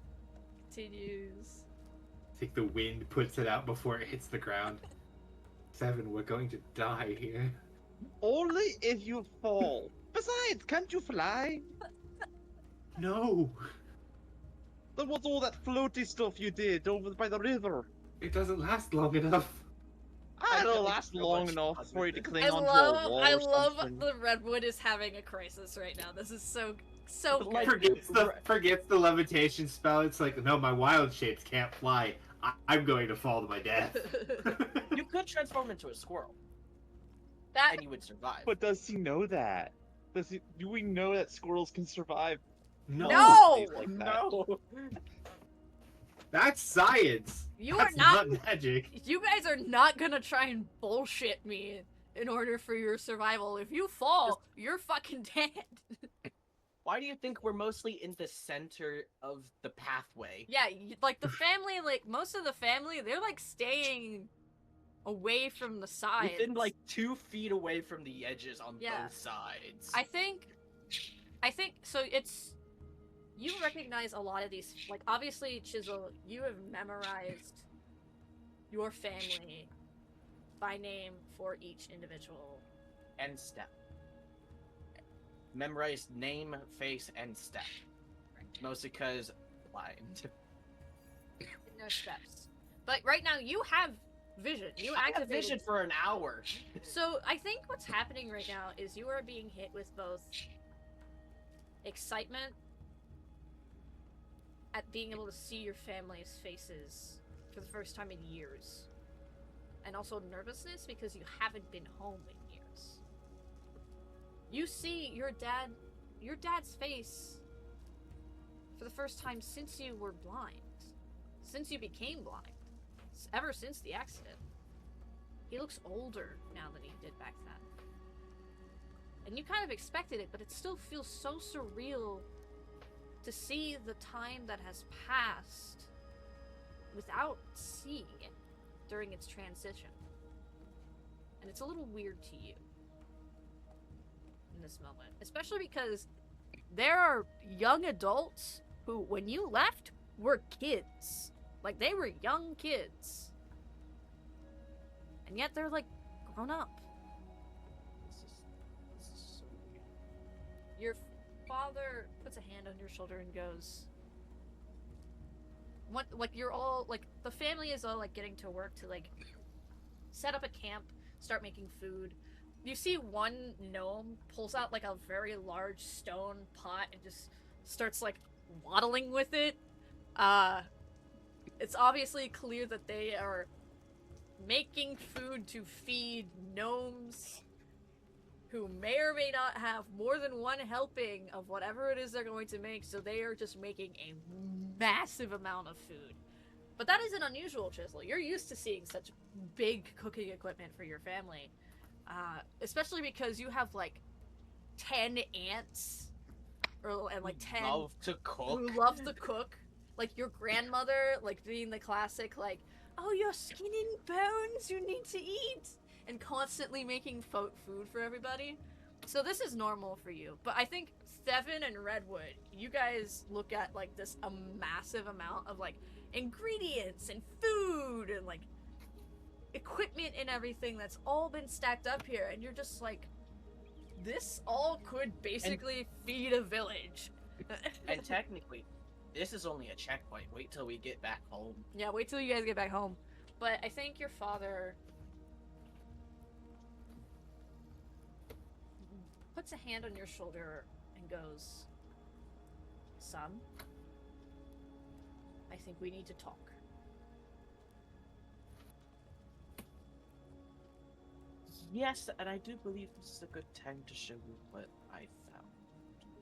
continues. I think the wind puts it out before it hits the ground. Seven, we're going to die here. Only if you fall. Besides, can't you fly? No! Then what's all that floaty stuff you did over by the river? It doesn't last long enough. It'll having last so long much enough fun for you with to this. cling onto a wall I or love something. the redwood is having a crisis right now. This is so good. Like, Forgets the levitation spell. It's like, no, my wild shapes can't fly. I'm going to fall to my death. You could transform into a squirrel, that and you would survive. But does he know that? Do we know that squirrels can survive? No! days like that? No! That's science. You That's are not. magic. You guys are not gonna try and bullshit me in order for your survival. If you fall, you're fucking dead. Why do you think we're mostly in the center of the pathway? Yeah, like the family, like most of the family, they're like staying away from the sides. Within like 2 feet away from the edges on Yeah. both sides. I think so. It's you recognize a lot of these. Like obviously, Chisel, you have memorized your family by name for each individual. And step. Memorize name, face, and step. Mostly because blind. No steps. But right now you have vision. You I have activated vision for an hour. So I think what's happening right now is you are being hit with both excitement at being able to see your family's faces for the first time in years, and also nervousness because you haven't been home in years. You see your dad's face for the first time since you were blind, since you became blind, ever since the accident. He looks older now than he did back then. And you kind of expected it, but it still feels so surreal to see the time that has passed without seeing it during its transition. And it's a little weird to you in this moment, especially because there are young adults who, when you left, were kids. Like, they were young kids. And yet they're, like, grown up. This is so weird. Your father puts a hand on your shoulder and goes, "What? Like, you're all, like, the family is all, like, getting to work to, like, set up a camp, start making food. You see one gnome pulls out, like, a very large stone pot and just starts, like, waddling with it. It's obviously clear that they are making food to feed gnomes who may or may not have more than one helping of whatever it is they're going to make, so they are just making a massive amount of food. But that isn't unusual, Chisel. You're used to seeing such big cooking equipment for your family. Especially because you have, like, 10 aunts, and, like, 10 Love to cook. who love to cook. Like, your grandmother, like, being the classic, like, "Oh, your skin and bones, you need to eat," and constantly making food for everybody. So this is normal for you. But I think Seven and Redwood, you guys look at, like, this a massive amount of, like, ingredients and food and, like, equipment and everything that's all been stacked up here, and you're just like, this all could basically feed a village. And technically, this is only a checkpoint. Wait till we get back home. Yeah, wait till you guys get back home. But I think your father puts a hand on your shoulder and goes, "Son, I think we need to talk." Yes, and I do believe this is a good time to show you what I found.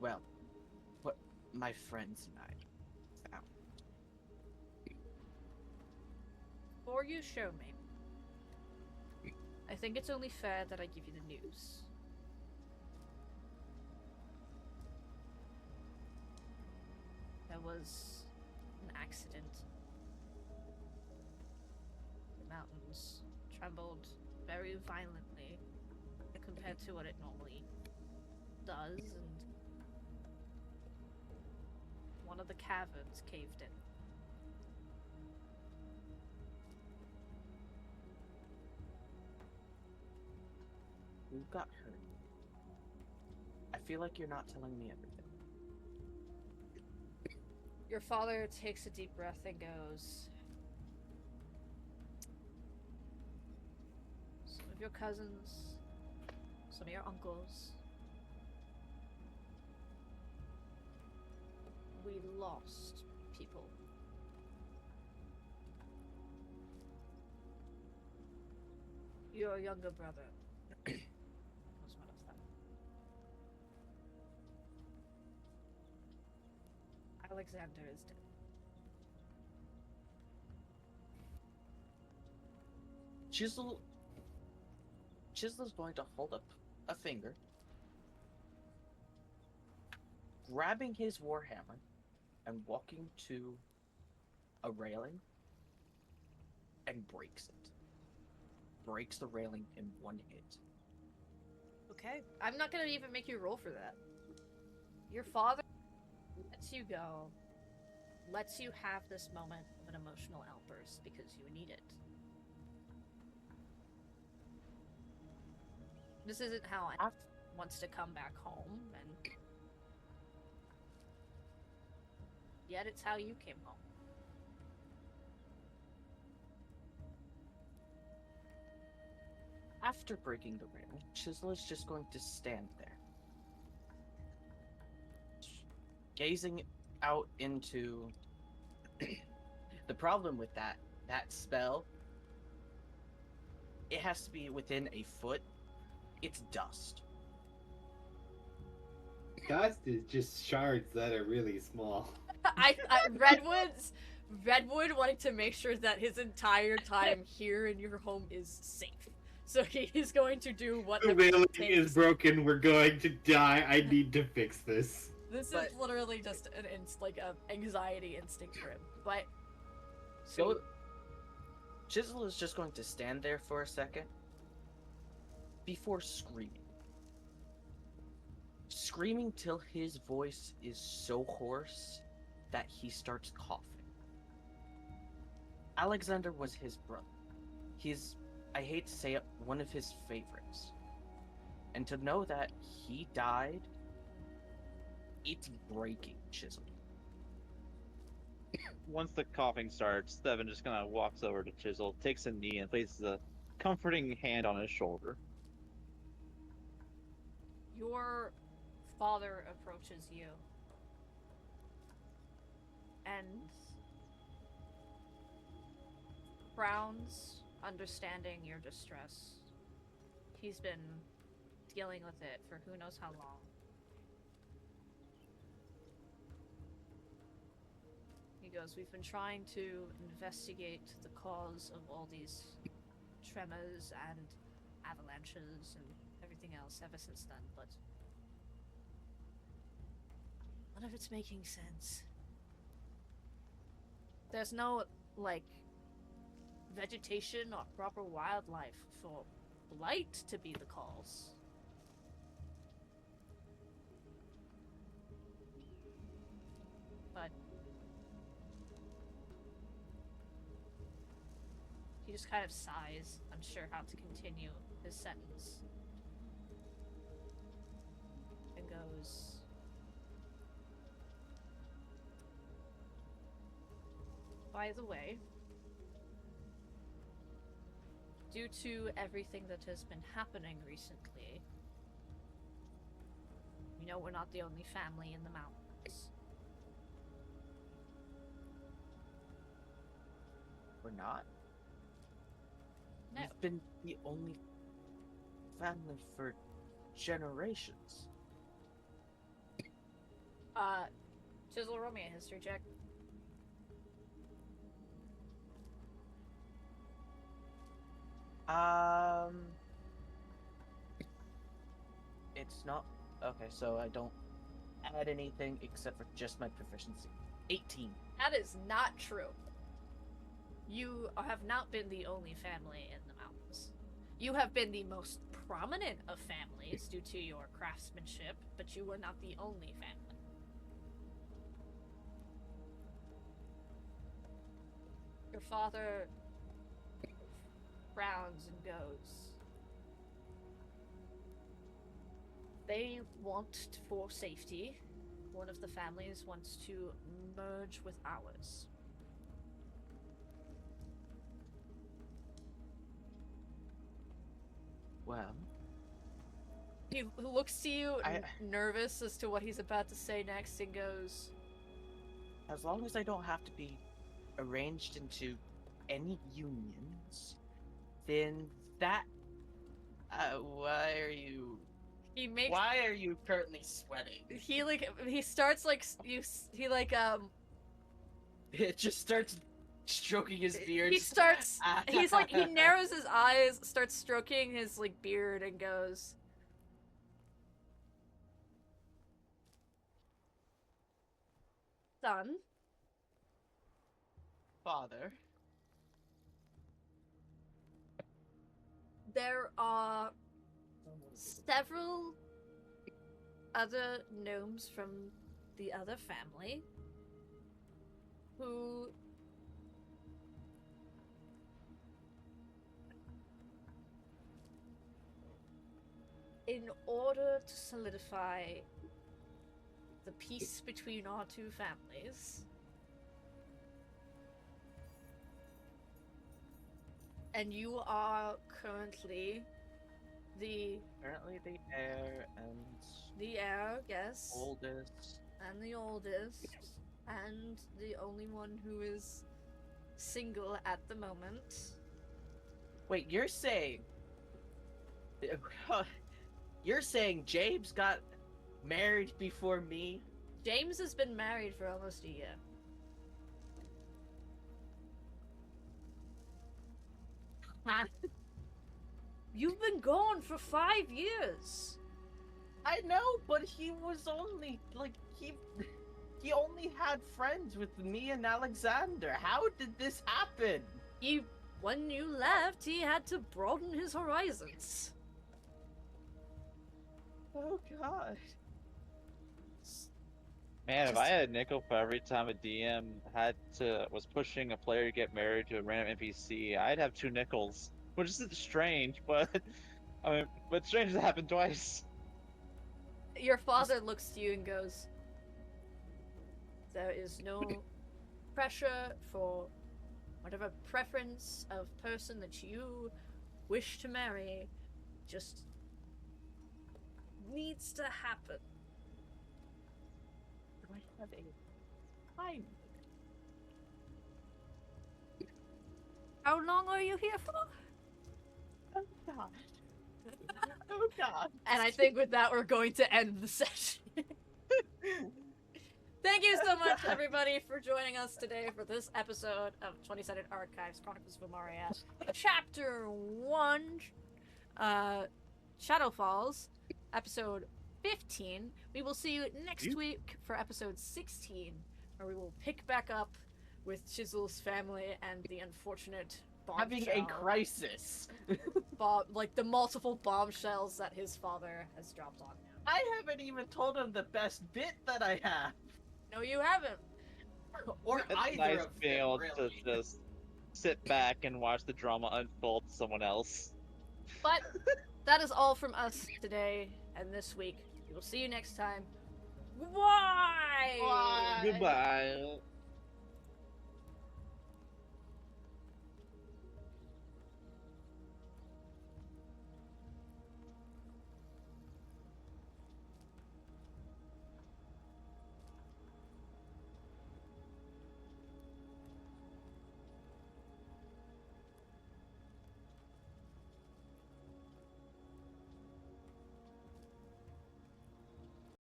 Well, my friends and I found. Before you show me, I think it's only fair that I give you the news. There was an accident. The mountains trembled very violently compared to what it normally does, and one of the caverns caved in. Who got hurt? I feel like you're not telling me everything. Your father takes a deep breath and goes, some of your cousins, some of your uncles, we lost people. Your younger brother was one of them. Alexander is dead. Chisel's going to hold up a finger, grabbing his warhammer and walking to a railing and breaks it. Breaks the railing in one hit. Okay. I'm not gonna even make you roll for that. Your father lets you go, lets you have this moment of an emotional outburst because you need it. This isn't how I wants to come back home, and yet it's how you came home. After breaking the railing, Chisel is just going to stand there, gazing out into... The problem with that spell, it has to be within a foot. It's dust. Dust is just shards that are really small. Redwood wanted to make sure that his entire time here in your home is safe. So he's going to do what The railing is broken. We're going to die. I need to fix this. This is literally just an anxiety instinct for him. But So Chisel is just going to stand there for a second before screaming. Screaming till his voice is so hoarse that he starts coughing. Alexander was his brother. He's, I hate to say it, one of his favorites. And to know that he died, it's breaking Chisel. Once the coughing starts, Devin just kind of walks over to Chisel, takes a knee, and places a comforting hand on his shoulder. your father approaches you and frowns, understanding your distress. He's been dealing with it for who knows how long. He goes, we've been trying to investigate the cause of all these tremors and avalanches and everything else ever since then, but none of it's making sense. There's no, like, vegetation or proper wildlife for blight to be the cause. But he just kind of sighs, unsure how to continue his sentence. And goes, by the way, due to everything that has been happening recently, you know we're not the only family in the mountains. We're not? No. We've been the only family for generations. Chisel, roll me a history check. It's not okay. So I don't add anything except for just my proficiency. 18. That is not true. You have not been the only family in the mountains. You have been the most prominent of families due to your craftsmanship, but you were not the only family. Your father frowns and goes. They want for safety. One of the families wants to merge with ours. Well, He looks to you, nervous as to what he's about to say next, and goes, as long as I don't have to be arranged into any unions, then that. Why are you? he makes, Why are you currently sweating? he starts like, he like, It just starts stroking his beard. he starts, he's like, he narrows his eyes, starts stroking his like beard, and goes, son, Father. there are several other gnomes from the other family who in order to solidify the peace between our two families and you are currently the heir and heir, yes, oldest. and the oldest, and the only one who is single at the moment. Wait, you're saying James got married before me? James has been married for almost a year. You've been gone for 5 years. I know, but he was only like he only had friends with me and Alexander. How did this happen? When you left, he had to broaden his horizons. Oh God. Man, if I had a nickel for every time a DM was pushing a player to get married to a random NPC, I'd have 2 nickels. Which isn't strange, but I mean, but strange to happen twice. Your father looks to you and goes, there is no pressure for whatever preference of person that you wish to marry, just needs to happen. Do I have a time? How long are you here for? Oh God. Oh God. And I think with that, we're going to end the session. Thank you so much, everybody, for joining us today for this episode of 20-Sided Archives, Chronicles of Umaria, Chapter 1, Shadow Falls, Episode 15. We will see you next week for Episode 16, where we will pick back up with Chisel's family and the unfortunate Having a crisis. like the multiple bombshells that his father has dropped on him. I haven't even told him the best bit that I have. No, you haven't. Or It's either nice of being them, able really. to just sit back and watch the drama unfold to someone else. But that is all from us today and this week. We will see you next time. Goodbye! Bye. Goodbye.